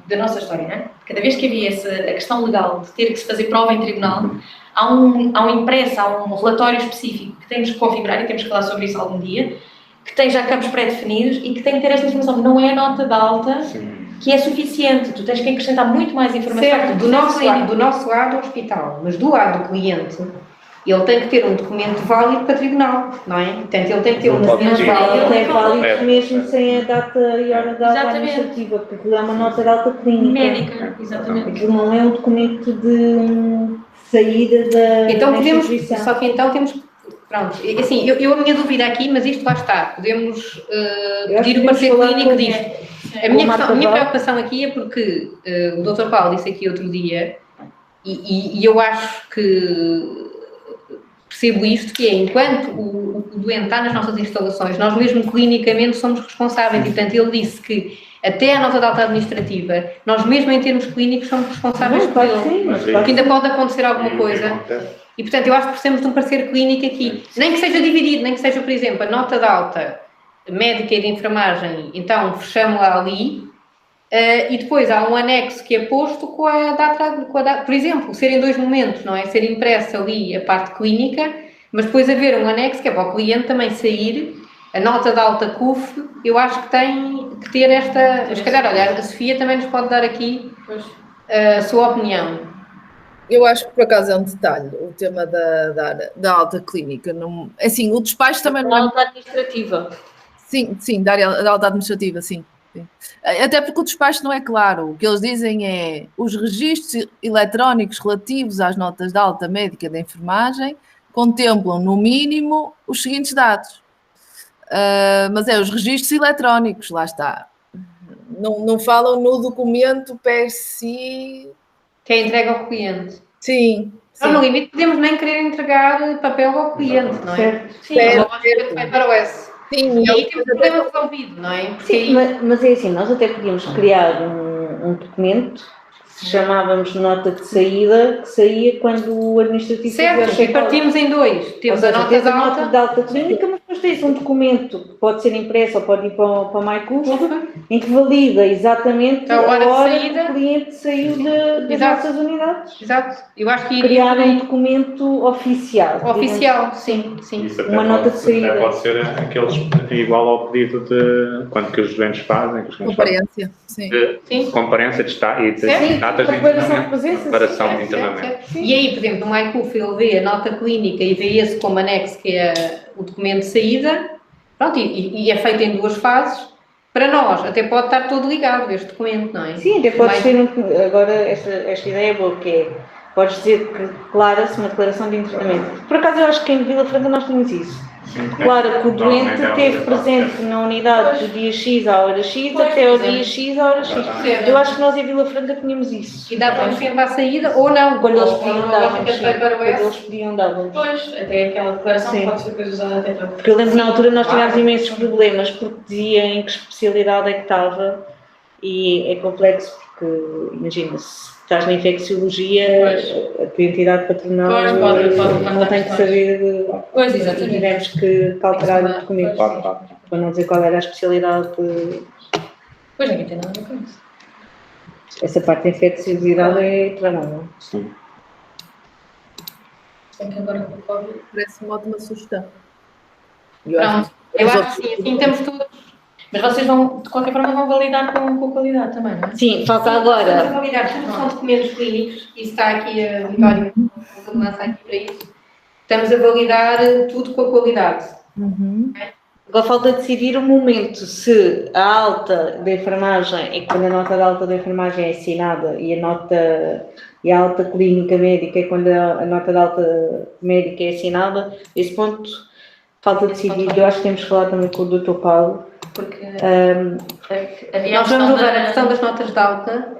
da nossa história, não é? Cada vez que havia a questão legal de ter que se fazer prova em tribunal, há um impresso, há um relatório específico que temos que configurar, e temos que falar sobre isso algum dia, que tem já campos pré-definidos e que tem que ter esta informação. Não é a nota de alta que é suficiente. Tu tens que acrescentar muito mais informação. Certo, do nosso lado, o hospital, mas do lado do cliente, ele tem que ter um documento válido para tribunal, não é? Portanto, ele tem que ter um documento válido. Ele é válido mesmo sem a data e hora da alta administrativa, porque é uma nota de alta clínica. Médica, exatamente. Aquilo não é um documento de saída da Então podemos, instituição. só que então temos, pronto, assim, a minha dúvida aqui, mas isto lá está, podemos pedir o parecer clínico disto. A minha preocupação aqui é porque o Dr. Paulo disse aqui outro dia, e eu acho que percebo isto, que é, enquanto o doente está nas nossas instalações, nós mesmo clinicamente somos responsáveis, e portanto ele disse que até a nota de alta administrativa, nós mesmo em termos clínicos somos responsáveis por ele, porque ainda pode acontecer alguma coisa. E portanto eu acho que precisamos de um parecer clínico aqui, nem que seja dividido, nem que seja, por exemplo, a nota de alta médica e de enfermagem, então fechamos-la ali, e depois há um anexo que é posto com a data, por exemplo, ser em 2 momentos, não é? Ser impressa ali a parte clínica, mas depois haver um anexo que é para o cliente também sair, a nota de alta CUF, eu acho que tem que ter esta, se calhar, olha, a Sofia também nos pode dar aqui a sua opinião. Eu acho que por acaso é um detalhe, o tema da alta clínica. Não, assim, o despacho também não é... alta administrativa. Sim, da alta administrativa, sim. Até porque o despacho não é claro. O que eles dizem é os registros eletrónicos relativos às notas de alta médica da enfermagem contemplam, no mínimo, os seguintes dados. Mas é os registros eletrónicos, lá está. Não falam no documento per si. Que é entregue ao cliente. Sim. Então, no limite, podemos nem querer entregar papel ao cliente, não é? Certo. Sim, certo. Vai para o S. Sim, e aí temos o problema resolvido, não é? Porque Sim, aí... mas é assim, nós até podíamos criar um documento que chamávamos nota de saída, que saía quando o administrativo... Certo, e partimos em 2. Temos a nota de alta clínica, mas depois tens um documento que pode ser impresso ou pode ir para o MyCUF, em que valida exatamente a hora que o cliente saiu das nossas unidades. Exato. Eu acho que criar um documento oficial. Oficial, sim. Uma nota de saída. Até pode ser aqueles igual ao pedido de quando que os doentes fazem. Comparência, sim. Comparência de estar e de datas de comparação de internamento. E aí, por exemplo, o MyCUF, ele vê a nota clínica e vê esse como anexo, que é o documento de saída, pronto, e é feito em 2 fases. Para nós, até pode estar todo ligado este documento, não é? Sim, até pode ser, agora esta ideia é boa, que é, podes dizer que declara-se uma declaração de internamento. Por acaso eu acho que em Vila Franca nós temos isso. Claro que o doente esteve presente na unidade do dia X à hora X até ao dia X à hora X. Eu acho que nós em Vila Franca tínhamos isso. E dava-nos sempre à saída ou não? Quando eles pediam, dávamos. Quando eles pediam, dávamos. Pois, até aquela declaração pode ser depois usada até para... Porque eu lembro na altura nós tivemos imensos problemas porque dizia em que especialidade é que estava e é complexo porque, imagina, se estás na infecciologia, a tua entidade patronal não tem que saber. Pois, exatamente. Tivemos que alterar o documento para não dizer qual era a especialidade. Pois, ninguém tem nada a ver com isso. Essa parte da infecciolosidade é tramada. Sim. Tem que agora com o Covid. Parece-me ótima sugestão. Eu acho que sim, assim temos tudo. Mas vocês vão, de qualquer forma, vão validar com a qualidade também, não é? Sim, falta agora. Vamos validar tudo, são documentos clínicos, e está aqui a Vitória, lança aqui para isso. Estamos a validar tudo com a qualidade. Agora falta decidir o momento, se a alta da enfermagem, é quando a nota de alta da enfermagem é assinada e a alta clínica médica é quando a nota de alta médica é assinada, esse ponto falta decidir. Eu acho que temos que falar também com o Dr. Paulo. Porque nós vamos levar a questão das notas de alta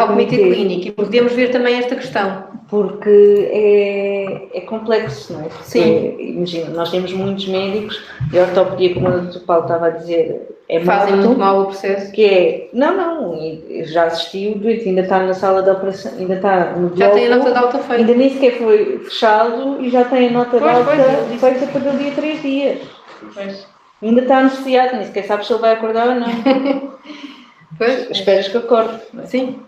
ao Comitê Clínico e podemos ver também esta questão. Porque é complexo, não é? Porque, sim. Imagina, nós temos muitos médicos e a ortopedia, como o Dr. Paulo estava a dizer, Fazem morto, muito mal o processo. que é, não, já assistiu, o doente ainda está na sala de operação, ainda está no bloco, Já tem a nota de alta feita. ainda nem sequer foi fechado e já tem a nota de Pois, alta ele disse feita para dali a 3 dias. Pois. Ainda está anestesiado, nem sequer sabes se ele vai acordar ou não. Pois, Esperas que acorde. sim,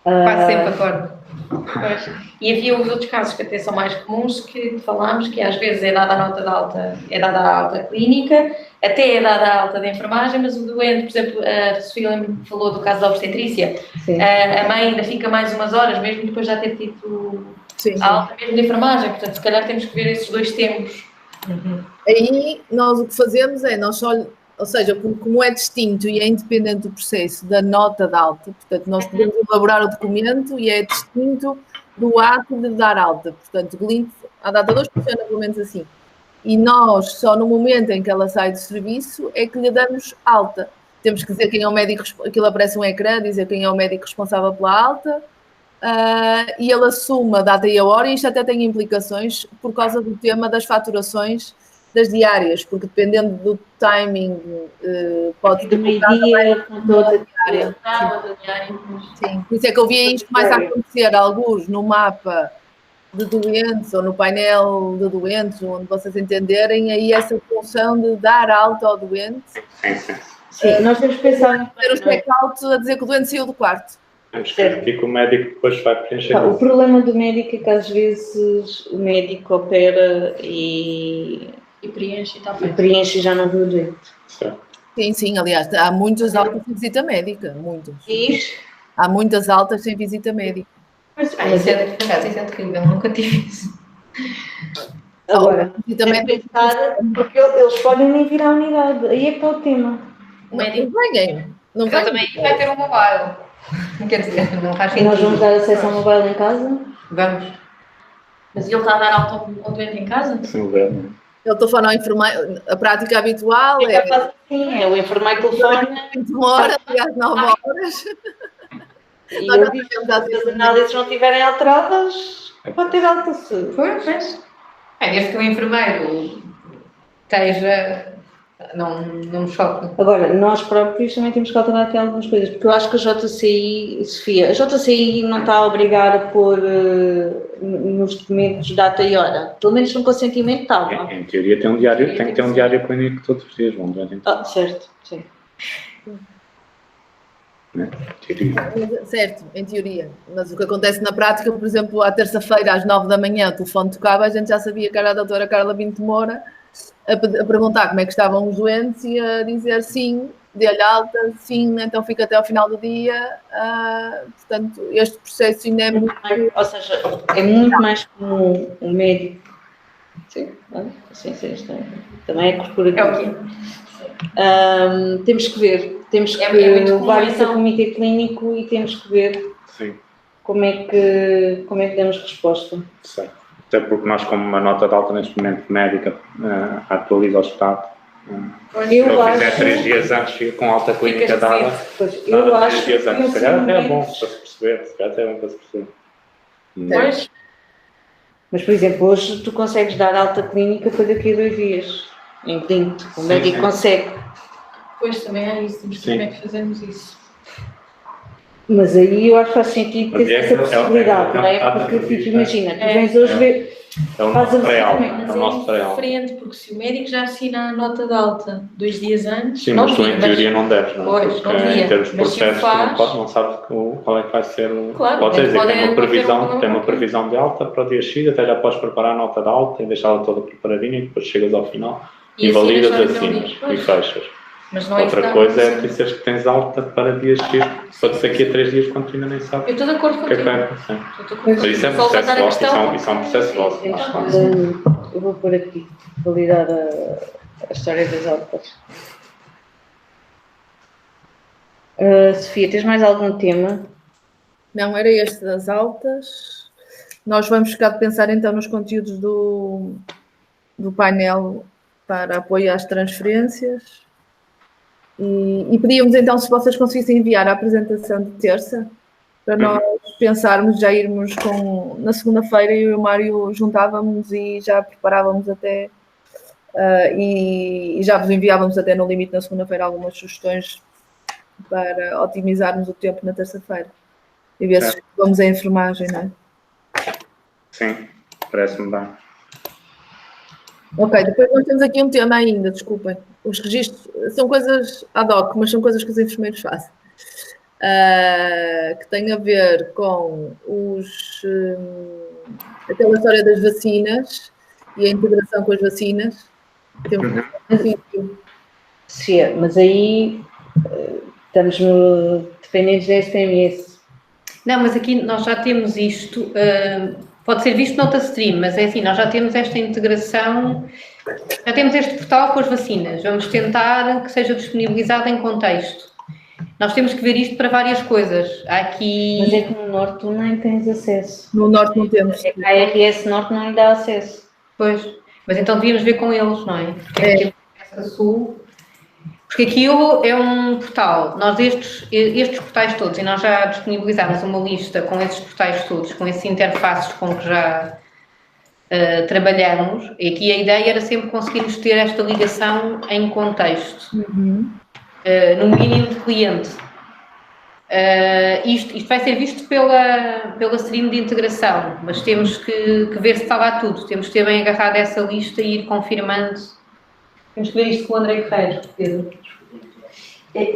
quase sempre acordo. Pois. E havia os outros casos que até são mais comuns que falámos, que às vezes é dada a nota de alta, é dada a alta clínica, até é dada a alta de enfermagem, mas o doente, por exemplo, a Sofia falou do caso da obstetrícia, a mãe ainda fica mais umas horas, mesmo depois já ter tido a alta mesmo de enfermagem, portanto, se calhar temos que ver esses dois tempos. Aí, nós o que fazemos é, nós só, ou seja, como é distinto e é independente do processo da nota de alta, portanto, nós podemos elaborar o documento e é distinto do ato de dar alta. Portanto, o link, a data 2 funciona pelo menos assim. E nós, só no momento em que ela sai do serviço, é que lhe damos alta. Temos que dizer quem é o médico, aquilo aparece um ecrã, dizer quem é o médico responsável pela alta, e ele assume a data e a hora, e isto até tem implicações por causa do tema das faturações das diárias, porque dependendo do timing, pode Do meio-dia, com toda a diária. Sim, por isso é que eu via isto mais a acontecer, alguns no mapa de doentes ou no painel de doentes, onde vocês entenderem aí essa função de dar alta ao doente. Sim, nós temos que pensar... Ter o check-out a dizer que o doente saiu do quarto. Temos que garantir que o médico depois vai preencher. O problema do médico é que às vezes o médico opera e preenche e está feito. E preenche e já não viu o doente. Sim, aliás, há muitas altas sem visita médica, muitas. Há muitas altas sem visita médica. Isso é terrível, nunca tive isso. Agora, também pensar, porque eles podem nem vir à unidade, aí é que está o tema. O médico não vai. Também vai ter um mobile. Quer dizer, não faz sentido. Nós vamos dar acesso ao mobile em casa? Vamos. Mas ele está a dar alta ao doente em casa? Sim, verbo. Ele telefona ao enfermeiro, a prática habitual é o enfermeiro telefone. Demora, às 9 horas. E eu digo que se as análises não estiverem alteradas, pode ter alta-se. Pois. Desde que o enfermeiro esteja... Não me choca. Agora, nós próprios também temos que alterar aqui algumas coisas, porque eu acho que a JCI, Sofia, a JCI não está a obrigar a pôr nos documentos data e hora, pelo menos no consentimento estava. Em teoria tem que ter um diário clínico todos os dias, certo, sim. Né? Teoria. Certo, em teoria. Mas o que acontece na prática, por exemplo, à terça-feira às 9 da manhã, o telefone tocava, a gente já sabia que era a doutora Carla Pinto Moura a perguntar como é que estavam os doentes e a dizer sim, dê-lhe alta, sim, então fica até ao final do dia. Portanto, este processo ainda é muito... Ou seja, é muito mais comum um médico... Sim, também é corporativo. É o quê? Temos que ver, temos que levar isso a comitê clínico e temos que ver como é que damos resposta. Certo. Até porque nós, como uma nota de alta neste momento médica, atualiza o estado. Se eu fizer 3 dias antes, fica com alta clínica dada. Eu acho 3 dias antes, se calhar até é bom para se perceber. Pois. Mas, por exemplo, hoje tu consegues dar alta clínica para daqui a 2 dias. Em clínico, o médico consegue. Pois, também é isso, temos que ver como é que fazemos isso. Mas aí eu acho que faz sentido ter essa possibilidade, não é? Porque, tipo, imagina, tu vens hoje ver... É o nosso pré-alta. Mas é diferente, porque se o médico já assina a nota de alta 2 dias antes... Sim, mas tu em teoria não deves, não é? Pois, não devia. Em termos de processos, não sabes qual é que vai ser o... Pode dizer que tem uma previsão de alta para o dia X, até já podes preparar a nota de alta e deixá-la toda preparadinha e depois chegas ao final e validas assim e fechas. Mas não é outra coisa é dizeres que tens alta para dias X, só que daqui a 3 dias quando tu ainda nem sabes. Eu estou de acordo contigo. Mas isso é um processo vosso, isso é um processo vosso. Eu vou pôr aqui, validar a história das altas. Sofia, tens mais algum tema? Não, era este das altas. Nós vamos ficar de pensar então nos conteúdos do painel para apoio às transferências. E pedíamos então se vocês conseguissem enviar a apresentação de terça para nós pensarmos, já irmos na segunda-feira eu e o Mário juntávamos e já preparávamos até e já vos enviávamos até no limite na segunda-feira algumas sugestões para otimizarmos o tempo na terça-feira e ver se vamos à enfermagem, não é? Sim, parece-me bem. Ok, depois nós temos aqui um tema ainda, desculpem. Os registros são coisas ad hoc, mas são coisas que os enfermeiros fazem. Que tem a ver com aquela história das vacinas e a integração com as vacinas. Temos Sim, mas aí estamos dependentes da SPMS. Não, mas aqui nós já temos isto, pode ser visto noutra stream, mas é assim, nós já temos esta integração, já temos este portal com as vacinas, vamos tentar que seja disponibilizado em contexto. Nós temos que ver isto para várias coisas. Há aqui... Mas é que no Norte tu nem tens acesso. No Norte não temos. A ARS Norte não lhe dá acesso. Pois, mas então devíamos ver com eles, não é? Porque aqui é Sul. Porque aquilo é um portal, nós estes portais todos, e nós já disponibilizámos uma lista com esses portais todos, com esses interfaces com que já trabalhamos, e aqui a ideia era sempre conseguirmos ter esta ligação em contexto, no mínimo de cliente. Isto vai ser visto pela stream de integração, mas temos que ver se está lá tudo, temos que ter bem agarrado essa lista e ir confirmando. Temos que ver isto com o André Guerreiro, Pedro.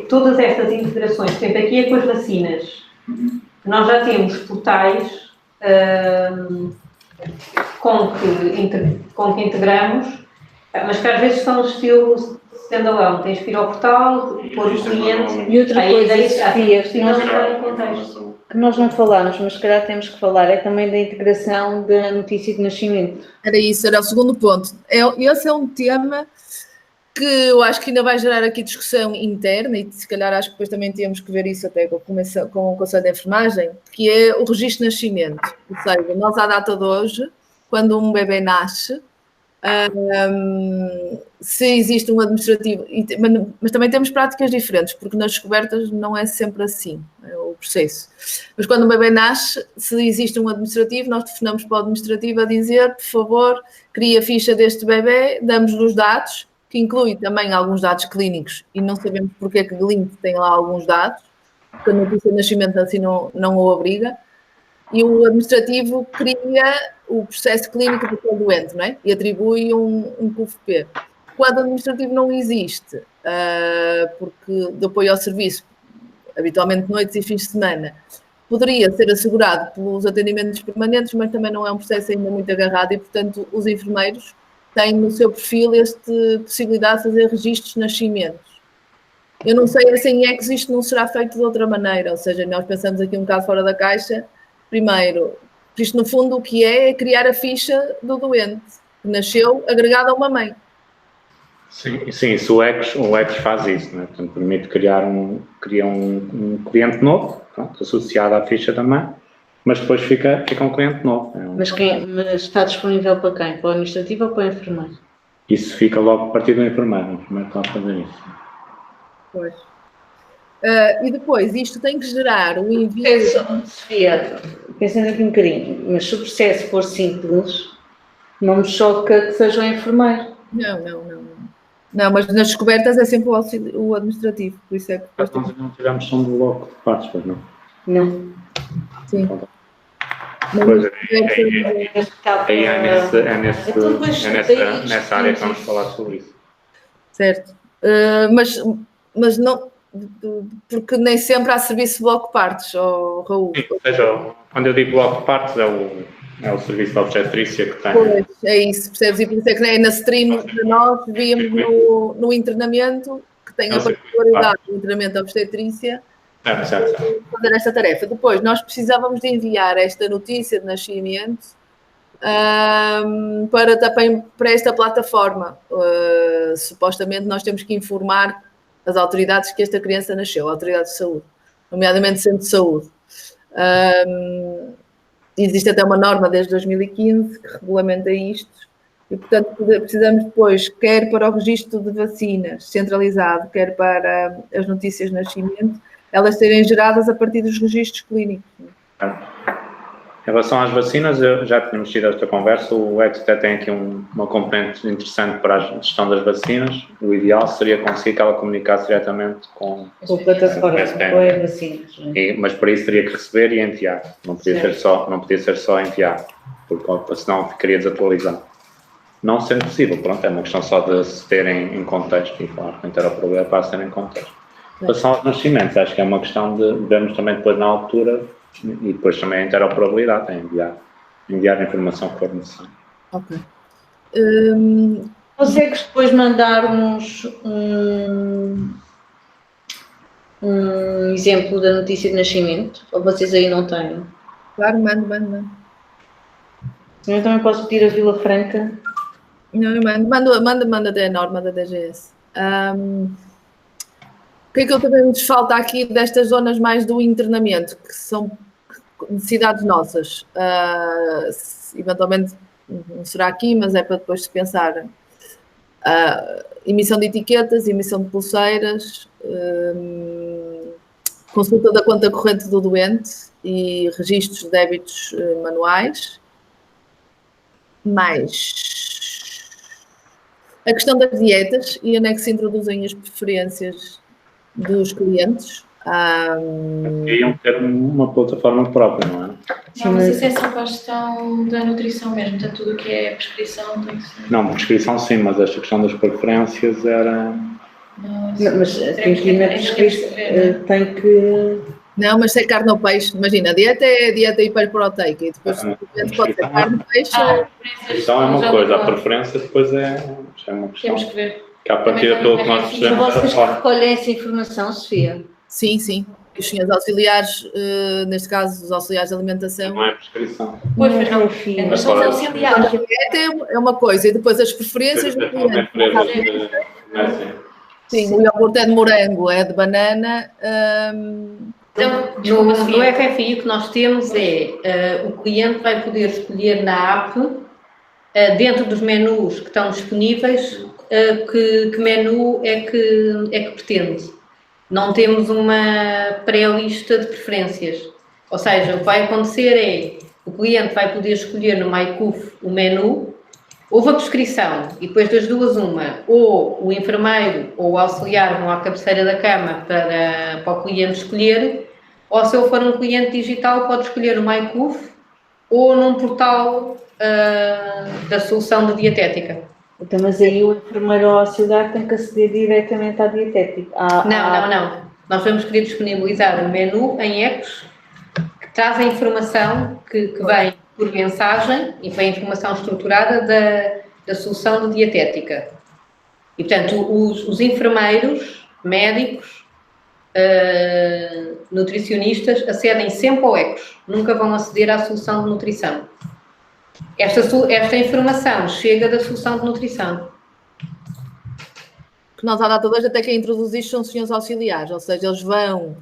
Todas estas integrações, por exemplo, aqui é com as vacinas. Nós já temos portais com que integramos, mas que às vezes são no estilo standalone. Tens que ir ao portal, pôr o cliente. E outra coisa, Sofia, que nós não falámos, mas se calhar temos que falar, é também da integração da notícia de nascimento. Era isso, era o segundo ponto. Esse é um tema que eu acho que ainda vai gerar aqui discussão interna e se calhar acho que depois também temos que ver isso até com o Conselho de Enfermagem, que é o registro de nascimento. Ou seja, nós à data de hoje, quando um bebê nasce, se existe um administrativo, mas também temos práticas diferentes, porque nas descobertas não é sempre assim o processo. Mas quando um bebê nasce, se existe um administrativo, nós telefonamos para o administrativo a dizer, por favor, cria a ficha deste bebê, damos-lhe os dados, que inclui também alguns dados clínicos, e não sabemos porque é que o Glint tem lá alguns dados, porque a notícia de nascimento assim não o obriga, e o administrativo cria o processo clínico daquele doente, não é? E atribui um QFP. Quando o administrativo não existe, porque de apoio ao serviço, habitualmente noites e fins de semana, poderia ser assegurado pelos atendimentos permanentes, mas também não é um processo ainda muito agarrado e, portanto, os enfermeiros têm no seu perfil esta possibilidade de fazer registros de nascimentos. Eu não sei assim é que isto não será feito de outra maneira, ou seja, nós pensamos aqui um bocado fora da caixa. Primeiro, isto no fundo o que é criar a ficha do doente, que nasceu agregado a uma mãe. Sim, isso o ECS faz isso, não é? Portanto, permite criar um cliente novo, pronto, associado à ficha da mãe, mas depois fica um cliente novo. Mas está disponível para quem? Para o administrativo ou para o enfermeiro? Isso fica logo a partir do enfermeiro. O enfermeiro pode fazer isso. Pois. E depois, isto tem que gerar o envio... Sofia, pensando aqui um bocadinho, mas se o processo for simples, não me choca que seja o enfermeiro. Não, mas nas descobertas é sempre o administrativo, por isso é que... Nós não tivemos som do bloco de partes, pois não? Não. Sim. Pois é nessa área que vamos falar sobre isso. Certo. Mas não... Porque nem sempre há serviço de bloco de partes, Raul. Sim, ou seja, quando eu digo bloco de partes é o serviço de obstetrícia que tem. Pois, é isso, percebes? E por isso é que na stream de nós víamos no internamento que tem a particularidade do internamento da obstetrícia fazer esta tarefa. Depois, nós precisávamos de enviar esta notícia de nascimento para esta plataforma. Supostamente nós temos que informar as autoridades que esta criança nasceu, a autoridade de saúde, nomeadamente Centro de Saúde. Existe até uma norma desde 2015 que regulamenta isto e, portanto, precisamos depois, quer para o registro de vacinas centralizado, quer para as notícias de nascimento, elas serem geradas a partir dos registros clínicos. Em relação às vacinas, já tínhamos tido esta conversa, o ETS até tem aqui uma componente interessante para a gestão das vacinas. O ideal seria conseguir que ela comunicasse diretamente com a plataforma, com as vacinas. mas para isso teria que receber e enviar. Não podia ser só enviar, porque senão ficaria desatualizado. Não sendo possível, pronto, é uma questão só de se ter em contexto e falar com interoperabilidade para ser em contexto. Em relação aos nascimentos, acho que é uma questão de vermos também depois na altura e depois também a interoperabilidade, enviar a informação que for necessária. Ok. Consegues depois mandar-nos um exemplo da notícia de nascimento? Ou vocês aí não têm? Claro, mando. Eu também posso pedir a Vila Franca. Não, eu manda da norma da DGS. O que é que eu também nos falta aqui destas zonas mais do internamento, que são necessidades nossas? Eventualmente não será aqui, mas é para depois se pensar. Emissão de etiquetas, emissão de pulseiras, consulta da conta corrente do doente e registros de débitos manuais. Mais a questão das dietas e onde é que se introduzem as preferências dos clientes. Iam ter uma plataforma própria, não é? Não, mas isso é só para a gestão da nutrição mesmo, portanto tudo o que é prescrição tem que ser. Não, prescrição sim, mas esta questão das preferências era... Mas tem que ir na prescrição, tem que... Não, mas se é carne ou peixe, imagina, a dieta é a dieta hiperproteica e depois pode ser carne, peixe ou... Então é uma coisa, a preferência depois já é uma questão. Temos que ver. Que a partir pelo que nós percebemos... Vocês que recolhem essa informação, Sofia? Sim. Os senhores auxiliares, neste caso os auxiliares de alimentação... Não é prescrição. Pois, mas não, mas são os auxiliares. A dieta é uma coisa e depois as preferências do cliente. Sim, o iogurte é de morango, é de banana... Então, no RFI o que nós temos é o cliente vai poder escolher na app, dentro dos menus que estão disponíveis, que menu é que pretende. Não temos uma pré-lista de preferências. Ou seja, o que vai acontecer é o cliente vai poder escolher no MyCuf o menu, houve a prescrição e depois das duas uma, ou o enfermeiro ou o auxiliar vão à cabeceira da cama para o cliente escolher, ou se ele for um cliente digital pode escolher no MyCuf ou num portal da solução de dietética. Então, mas aí o enfermeiro ou auxiliar tem que aceder diretamente à dietética? Não. Nós vamos querer disponibilizar um menu em ECOS que traz a informação que vem por mensagem e vem a informação estruturada da solução de dietética. E, portanto, os enfermeiros, médicos, nutricionistas acedem sempre ao ECOS, nunca vão aceder à solução de nutrição. Esta informação chega da solução de nutrição. Que nós, à data de hoje, até quem introduz isto são os senhores auxiliares, ou seja, eles vão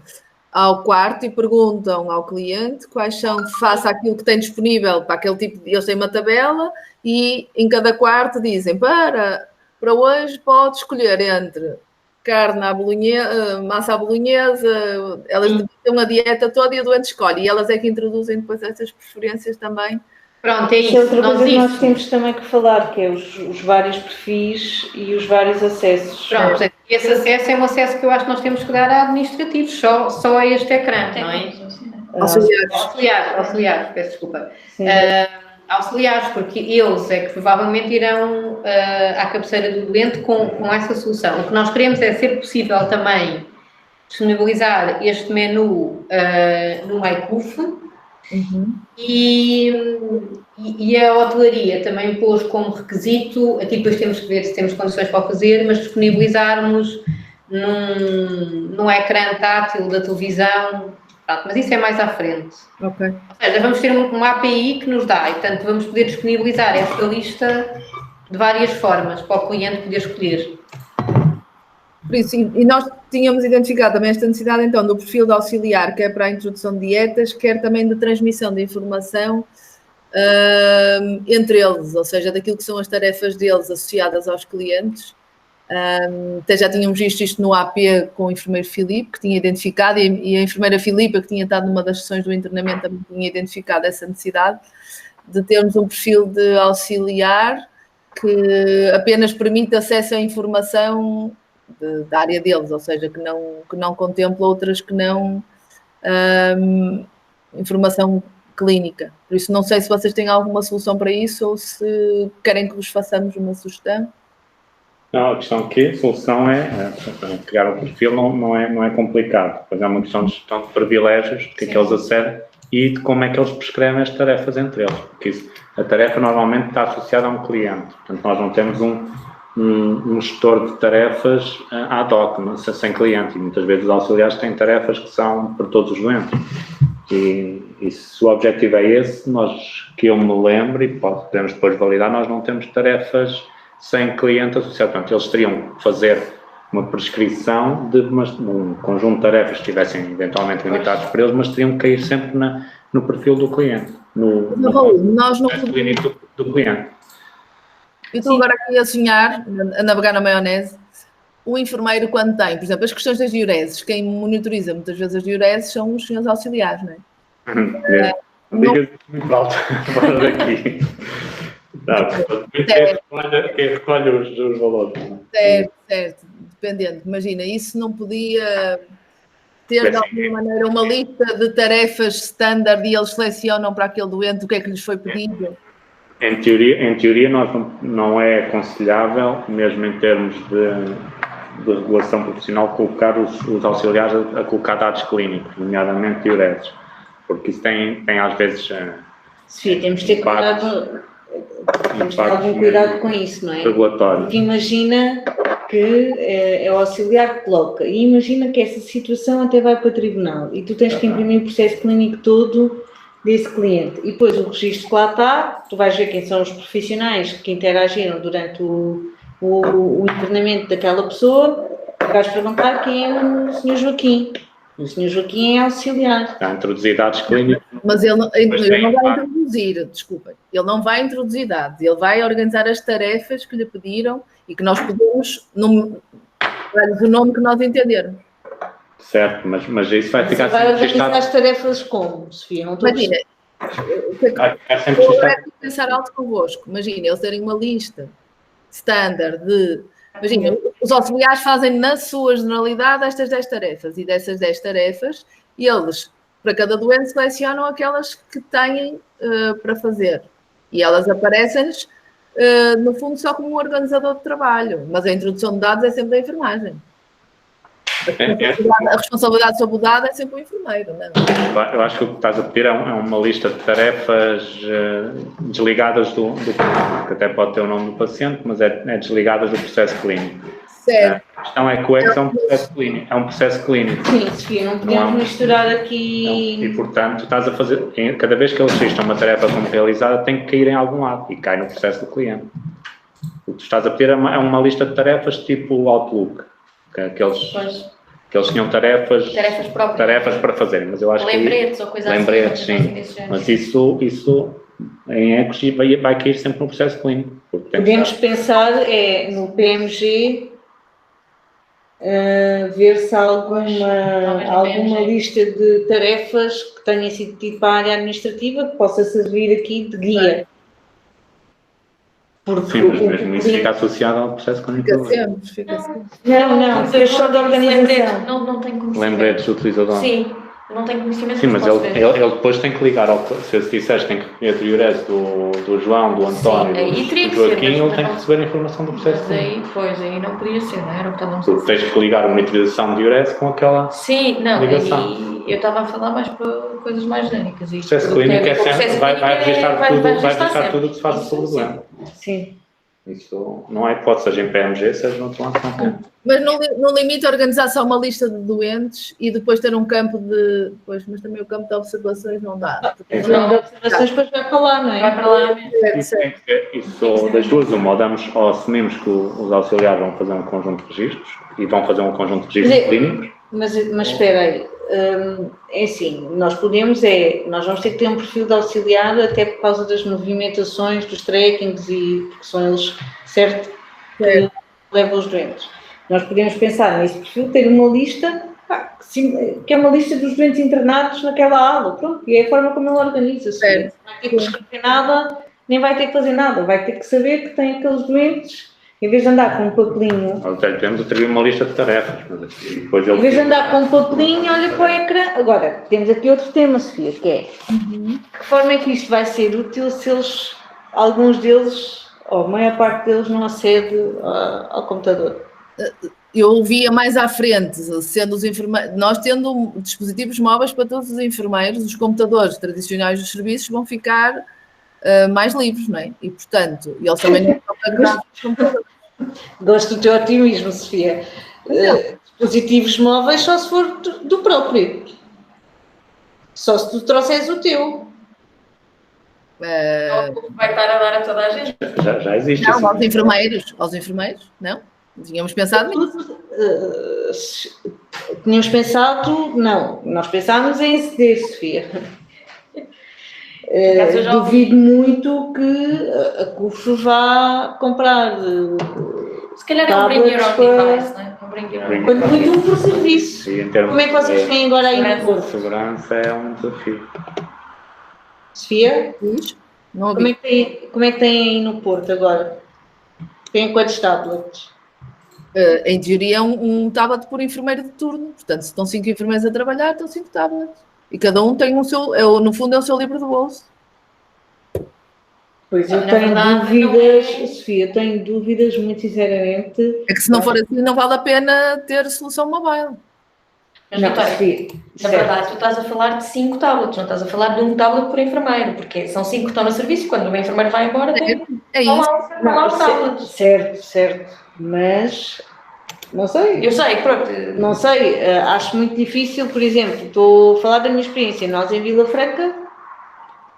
ao quarto e perguntam ao cliente quais são, face àquilo que tem disponível para aquele tipo de... Eles têm uma tabela e em cada quarto dizem, para hoje pode escolher entre carne à bolonhesa, massa à bolonhesa, elas têm a dieta toda e a doente escolhe, e elas é que introduzem depois essas preferências também. Pronto, é isso. Outra coisa que nós temos também que falar, que é os vários perfis e os vários acessos. Pronto, esse acesso é um acesso que eu acho que nós temos que dar a administrativos, só a este ecrã, não é? Auxiliares, peço desculpa. Auxiliares, porque eles é que provavelmente irão à cabeceira do doente com essa solução. O que nós queremos é ser possível também disponibilizar este menu no MyCuf. E a hotelaria também pôs como requisito, aqui depois temos que ver se temos condições para o fazer, mas disponibilizarmos num ecrã tátil da televisão, pronto, mas isso é mais à frente. Okay. Ou seja, vamos ter uma API que nos dá, e portanto vamos poder disponibilizar esta lista de várias formas para o cliente poder escolher. Por isso, e nós tínhamos identificado também esta necessidade, então, do perfil de auxiliar, quer para a introdução de dietas, quer também de transmissão de informação entre eles, ou seja, daquilo que são as tarefas deles associadas aos clientes, Até já tínhamos visto isto no AP com o enfermeiro Filipe, que tinha identificado, e a enfermeira Filipe, que tinha estado numa das sessões do internamento, também tinha identificado essa necessidade de termos um perfil de auxiliar que apenas permite acesso à informação da área deles, ou seja, que não contempla outras que não informação clínica. Por isso, não sei se vocês têm alguma solução para isso ou se querem que vos façamos uma sugestão. Não, a questão aqui, a solução é criar um perfil, não é complicado. Pois é uma questão de gestão de privilégios, de que é que eles acedem e de como é que eles prescrevem as tarefas entre eles. Porque a tarefa normalmente está associada a um cliente. Portanto, nós não temos um gestor de tarefas ad hoc, sem cliente. E muitas vezes os auxiliares têm tarefas que são para todos os doentes. E se o objetivo é esse, que eu me lembro, e podemos depois validar, nós não temos tarefas sem cliente associado. Portanto, eles teriam que fazer uma prescrição de um conjunto de tarefas que estivessem eventualmente limitados para eles, mas teriam que cair sempre no perfil do cliente, no clínico do cliente. Eu estou agora aqui a sonhar, a navegar na maionese. O enfermeiro, quando tem, por exemplo, as questões das diureses, quem monitoriza muitas vezes as diureses são os senhores auxiliares, não é? Diga muito alto, fora daqui. Quem recolhe os valores. Certo, dependendo. Imagina, isso não podia ter de alguma maneira uma lista de tarefas standard e eles selecionam para aquele doente o que é que lhes foi pedido? Em teoria não é aconselhável, mesmo em termos de regulação profissional, colocar os auxiliares a colocar dados clínicos, nomeadamente diureses, porque isso tem às vezes... Sim, temos de ter cuidado, temos de ter algum cuidado com isso, não é? Regulatório. Porque imagina que é o auxiliar que coloca, e imagina que essa situação até vai para o tribunal, e tu tens que imprimir o processo clínico todo desse cliente, e depois o registro que lá está, tu vais ver quem são os profissionais que interagiram durante o internamento daquela pessoa, vais perguntar quem é o Sr. Joaquim. O Sr. Joaquim é auxiliar. Está a introduzir dados clínicos. Mas ele não vai introduzir, desculpem, ele não vai introduzir dados, ele vai organizar as tarefas que lhe pediram e que nós podemos dar-lhes o nome que nós entendermos. Certo, mas isso vai ficar sempre registado. Vai organizar as tarefas como, Sofia? Não estou Imagina, eu agora vou pensar alto convosco. Imagina, eles terem uma lista standard de... Imagina, os auxiliares fazem na sua generalidade estas 10 tarefas e dessas 10 tarefas eles, para cada doente, selecionam aquelas que têm para fazer e elas aparecem-lhes no fundo só como um organizador de trabalho, mas a introdução de dados é sempre da enfermagem. A responsabilidade sobre o dado é sempre o enfermeiro, não é? Eu acho que o que estás a pedir é uma lista de tarefas desligadas do clínico, que até pode ter o nome do paciente, mas é desligadas do processo clínico. Certo. A questão é que o EX é um processo clínico. É um processo clínico. Sim, Sofia, não podemos misturar aqui... Não. E, portanto, estás a fazer... Cada vez que eles registram uma tarefa como realizada, tem que cair em algum lado e cai no processo do cliente. O que tu estás a pedir é uma lista de tarefas tipo Outlook, que eles tinham tarefas para fazerem, mas eu acho lembretes ou coisa lembretes, assim. Sim. Mas isso em ECOS vai cair sempre no processo clínico. Podemos pensar no PMG ver se há alguma lista de tarefas que tenha sido tido para a área administrativa que possa servir aqui de guia. Porque sim, mas mesmo isso fica associado ao processo clínico. Fica sempre. Não, questão de organização. Não tenho conhecimento. Lembretes do utilizador. Sim, eu não tenho conhecimento. Sim, mas ele depois tem que ligar, se ele disseste que tem que recolher a diurese do João, do António, do Joaquim, ele tem que receber a informação do processo clínico. Aí não podia ser, não era o que estávamos a dizer. Tens que ligar a monitorização de diurese com aquela ligação. Eu estava a falar mais para coisas mais genéricas. O processo clínico é sempre, vai registrar tudo o que se faz sobre o doente. Sim. Isso não é hipótese, seja em PMG, seja no outro lado. Mas no limite organizar só uma lista de doentes e depois ter um campo de... Pois, mas também o campo de observações não dá. O campo de observações depois vai para lá, não é? Vai para lá. Isso das duas, ou assumimos que os auxiliares vão fazer um conjunto de registros e vão fazer um conjunto de registros clínicos. Mas espera aí, é assim, nós vamos ter que ter um perfil de auxiliar até por causa das movimentações, dos trackings e porque são eles, certo? leva os doentes. Nós podemos pensar nesse perfil, ter uma lista, que é uma lista dos doentes internados naquela aula, pronto, e é a forma como ele organiza-se. Não vai ter que escrever nada, nem vai ter que fazer nada, vai ter que saber que tem aqueles doentes, em vez de andar com um papelinho. Temos atribuir uma lista de tarefas, mas depois ele... Em vez de andar com um papelinho, olha para o ecrã. Agora, temos aqui outro tema, Sofia, que é de que forma é que isto vai ser útil se eles, alguns deles, ou a maior parte deles, não acede ao computador? Eu via mais à frente, sendo os enfermeiros, nós tendo dispositivos móveis para todos os enfermeiros, os computadores tradicionais dos serviços vão ficar mais livres, não é? E, portanto, eles também não estão carregados dos computadores. Gosto do teu otimismo, Sofia. Dispositivos móveis só se for do próprio. Só se tu trouxeres o teu. Vai estar a dar a toda a gente. Já existe. Não, aos enfermeiros, não? Tínhamos pensado nisso. Tínhamos pensado, não, nós pensámos em ceder, Sofia. Duvido muito que a CUFO vá comprar. Se calhar é um bring your own device, não é? Quando muito por serviço. Como é que vocês têm agora aí no Porto? Segurança é um desafio. Sofia? Não como é que têm aí no Porto agora? Têm quantos tablets? Em teoria, um tablet por enfermeiro de turno. Portanto, se estão 5 enfermeiros a trabalhar, estão 5 tablets. E cada um tem o seu, no fundo, é o seu livro de bolso. Pois eu tenho dúvidas, Sofia, tenho dúvidas, muito sinceramente. É que se não for assim, não vale a pena ter solução mobile. Mas, Vitória, na verdade, tu estás a falar de 5 tablets, não estás a falar de um tablet por enfermeiro, porque são 5 que estão no serviço, quando o enfermeiro vai embora, é isso. Lá os tablets. Certo, mas não sei. Eu sei, pronto. Não sei, acho muito difícil, por exemplo, estou a falar da minha experiência, nós em Vila Franca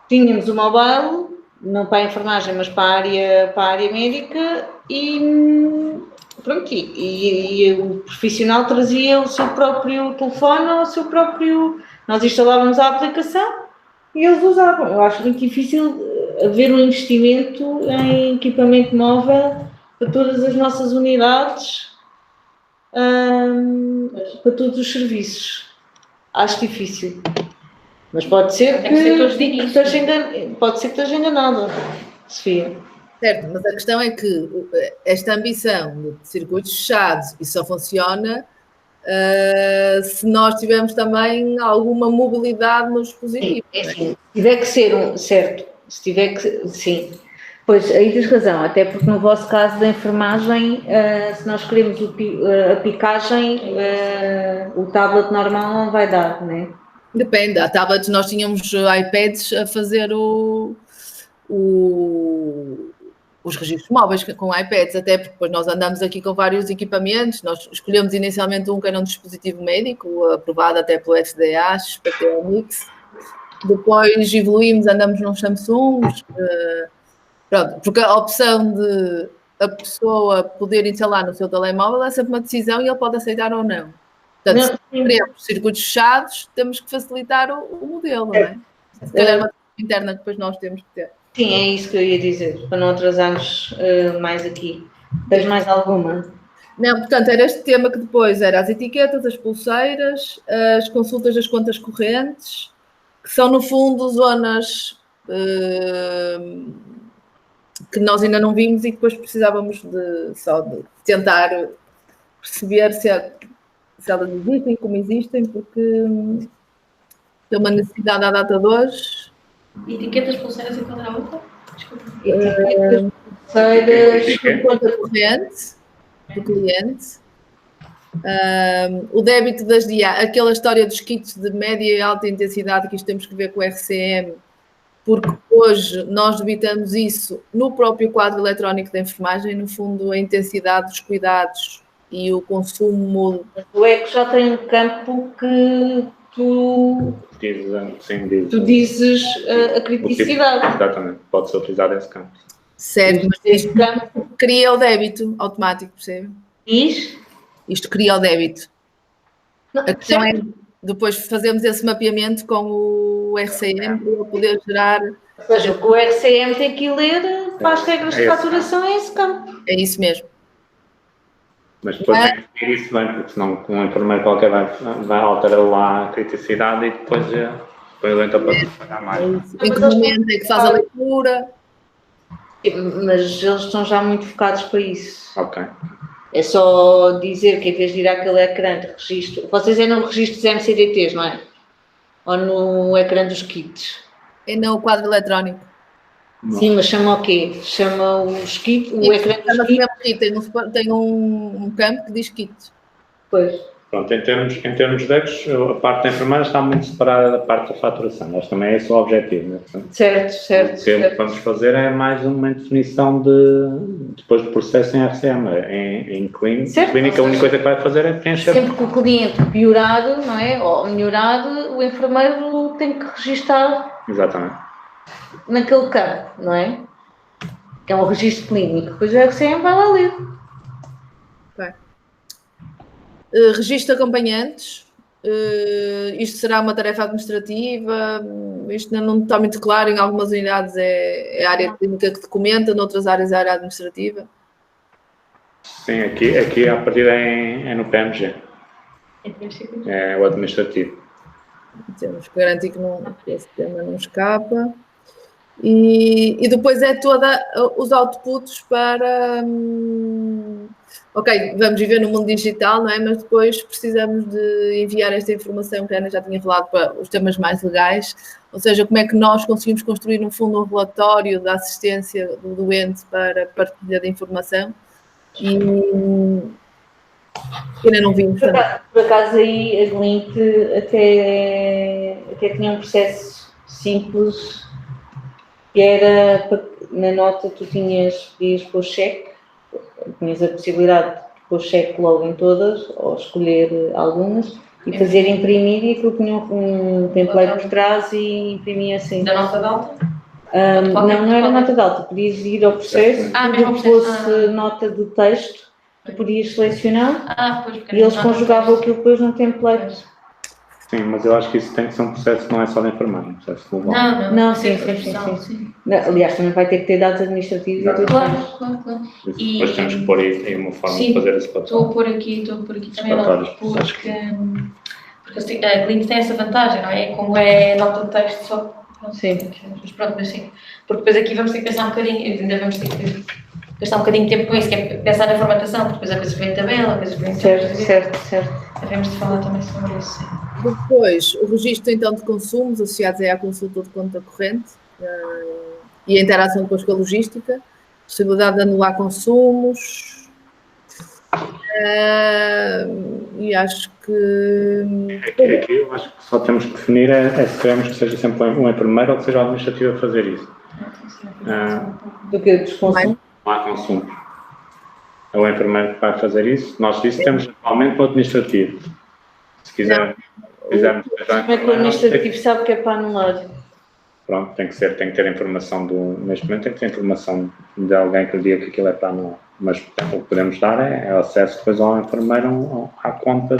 tínhamos o mobile, não para a enfermagem, mas para a área médica e pronto, e o profissional trazia o seu próprio telefone ou o seu próprio... Nós instalávamos a aplicação e eles usavam. Eu acho muito difícil haver um investimento em equipamento móvel para todas as nossas unidades, para todos os serviços. Acho difícil. Mas pode ser que esteja enganada, Sofia. Certo, mas a questão é que esta ambição de circuitos fechados e só funciona se nós tivermos também alguma mobilidade nos dispositivos. Sim, se tiver que ser certo, se tiver que, sim. Pois, aí tens razão, até porque no vosso caso da enfermagem, se nós queremos a picagem, o tablet normal não vai dar, não é? Depende, há tablets, nós tínhamos iPads a fazer os registros móveis com iPads, até porque depois nós andamos aqui com vários equipamentos, nós escolhemos inicialmente um que era um dispositivo médico, aprovado até pelo FDA, XPTO-Mix, depois evoluímos, andamos nos Samsungs, pronto, porque a opção de a pessoa poder instalar no seu telemóvel é sempre uma decisão e ele pode aceitar ou não. Portanto, se queremos circuitos fechados, temos que facilitar o modelo, não é? Se calhar é uma interna que depois nós temos que ter. Sim, é isso que eu ia dizer, para não atrasarmos mais aqui. Tens mais alguma? Não, portanto, era este tema que depois era as etiquetas, as pulseiras, as consultas das contas correntes, que são, no fundo, zonas que nós ainda não vimos e que depois precisávamos só de tentar perceber se elas existem, como existem, porque tem uma necessidade à data de hoje. Etiquetas, pulseiras e qual era a outra? Desculpa. Etiquetas, pulseiras, conta corrente do cliente. O débito aquela história dos kits de média e alta intensidade, que isto temos que ver com o RCM, porque hoje nós debitamos isso no próprio quadro eletrónico da enfermagem, no fundo a intensidade dos cuidados e o consumo. O ECO já tem um campo que tu dizes a criticidade. Exatamente, pode ser utilizado esse campo. Certo, mas este campo cria o débito automático, percebe? Isto cria o débito. A questão é depois fazermos esse mapeamento com o RCM para poder gerar. Ou seja, o que o RCM tem que ler para as regras de faturação é esse campo. É isso mesmo. Mas depois tem que ter isso bem, porque senão um enfermeiro qualquer vai alterar lá a criticidade e depois o doente pode pagar mais. Em que momento é que faz a leitura? Mas eles estão já muito focados para isso. Ok. É só dizer que em vez de ir àquele ecrã de registro, vocês é no registro dos MCDTs, não é? Ou no ecrã dos kits? É no quadro eletrónico. Sim, mas chama o quê? Chama os kits, o ecrã dos kits? Tem um campo que diz kit. Pois. Pronto, em termos de decks, a parte da enfermeira está muito separada da parte da faturação. Mas também é esse o objetivo, né? Portanto, Certo. o que vamos fazer é mais uma definição depois do processo em RCM. Em clínica, a única coisa que vai fazer é preencher. Sempre que o cliente piorar, não é? Ou melhorar, o enfermeiro tem que registar. Exatamente. Naquele campo, não é? Que é um registro clínico. Depois o RCM vai lá ler. Registro de acompanhantes. Isto será uma tarefa administrativa. Isto não está muito claro. Em algumas unidades é a área clínica que documenta, noutras áreas é a área administrativa. Sim, aqui a partida é no PMG. É o administrativo. Temos que garantir que esse tema não escapa. E depois é toda os outputs para... ok, vamos viver no mundo digital, não é? Mas depois precisamos de enviar esta informação que a Ana já tinha falado para os temas mais legais, ou seja, como é que nós conseguimos construir, no fundo, um relatório da assistência do doente para partilha de informação e ainda não vimos também. Por acaso aí a Glint até tinha um processo simples que era, na nota tu podias pôr cheque, tinhas a possibilidade de pôr cheque logo em todas, ou escolher algumas, e fazer imprimir, e aquilo tinha um template por trás e imprimia assim. Da nota de alta? Não era nota de alta, podias ir ao processo, mesmo se fosse nota de texto, tu podias selecionar e eles conjugavam aquilo depois num template. Sim, mas eu acho que isso tem que ser um processo, não é só de enfermagem, um processo global. Não, sim. Não, aliás, também vai ter que ter dados administrativos e tudo mais. Claro. Depois temos que pôr aí uma forma de fazer esse papel. Estou a pôr aqui também, porque a Glint tem essa vantagem, não é? Como é nota de texto só. Sim. Mas pronto, mas sim. Porque depois aqui vamos ter que pensar um bocadinho, ainda vamos ter que gastar um bocadinho de tempo com isso, que é pensar na formatação, porque depois há coisas que vêm em tabela, há coisas que vêm em Certo. Devemos de falar também sobre isso, sim. Depois, o registro então de consumos associados à consulta de conta corrente e a interação depois com a logística, possibilidade de anular consumos e acho que... Aqui eu acho que só temos que definir se queremos que seja sempre um enfermeiro ou que seja o administrativo a fazer isso. Do que dos consumos? Não há consumo. É o enfermeiro que vai fazer isso. Nós disso temos atualmente o administrativo. Se quisermos como é que o administrativo sabe que é para anular? Pronto, tem que ter informação neste momento tem que ter informação de alguém que lhe diga que aquilo é para anular. Mas o que podemos dar é acesso depois ao enfermeiro à conta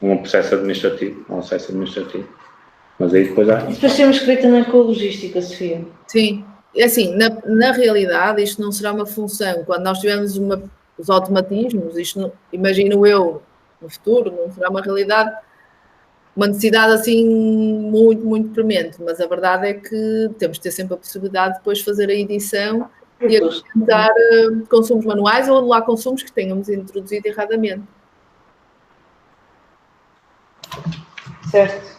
um processo administrativo, um acesso administrativo. Mas aí depois há... E depois temos que ver também com a logística, Sofia. Sim, é assim, na realidade isto não será uma função, quando nós tivermos os automatismos, isto imagino eu, no futuro, não será uma realidade, uma necessidade assim muito, muito premente, mas a verdade é que temos de ter sempre a possibilidade de depois fazer a edição e acrescentar consumos manuais ou anular consumos que tenhamos introduzido erradamente. Certo.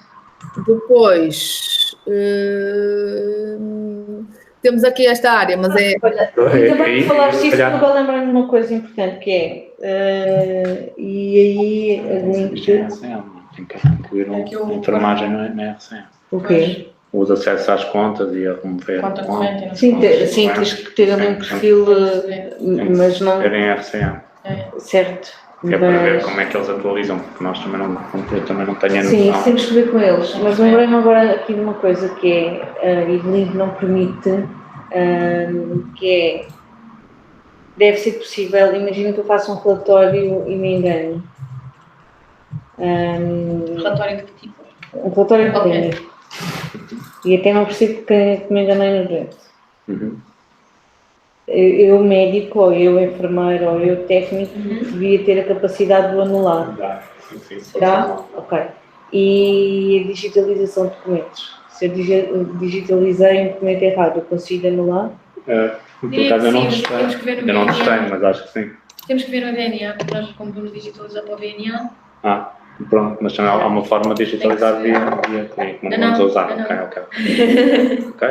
Depois temos aqui esta área, mas é... Ainda bem que falaste isso, porque eu lembro-me de uma coisa importante que é, e aí a Glint... Tem que incluir enfermagem na RCM. O quê? Os acessos às contas e a remover. Sim, tens que ter ali um perfil, mas não... Ter em RCM. Certo. Que é para ver como é que eles atualizam, porque nós também eu também não tenho a noção. Sim, isso temos que ver com eles. Mas lembrei-me agora aqui de uma coisa que é, e Glint não permite, que é, deve ser possível, imagina que eu faço um relatório e me engano. Relatório de que tipo? Um relatório clínico. E até não percebo que me enganei no doente. eu médico, ou eu enfermeiro, ou eu técnico, devia ter a capacidade de o anular. Sim. Tá? Ok. E a digitalização de documentos. Se eu digitalizei um documento errado, eu consigo anular? Por acaso eu não Sim, testei, temos que ver no ainda não VNA. testei, mas acho que sim. Temos que ver no VNA, porque nós, como vamos digitalizar para o VNA. Pronto, mas também há uma forma de digitalizar via cliente, não vamos usar. Ok,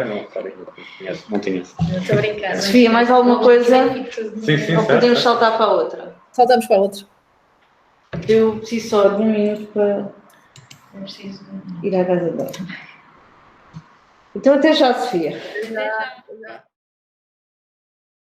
não tinha isso. Estou a brincar. Sofia, mais alguma coisa? Sim, Ou podemos saltar para a outra? Saltamos para outros. Eu preciso só de 1 minuto para Não preciso. ir à casa dela. Então até já, Sofia. Já.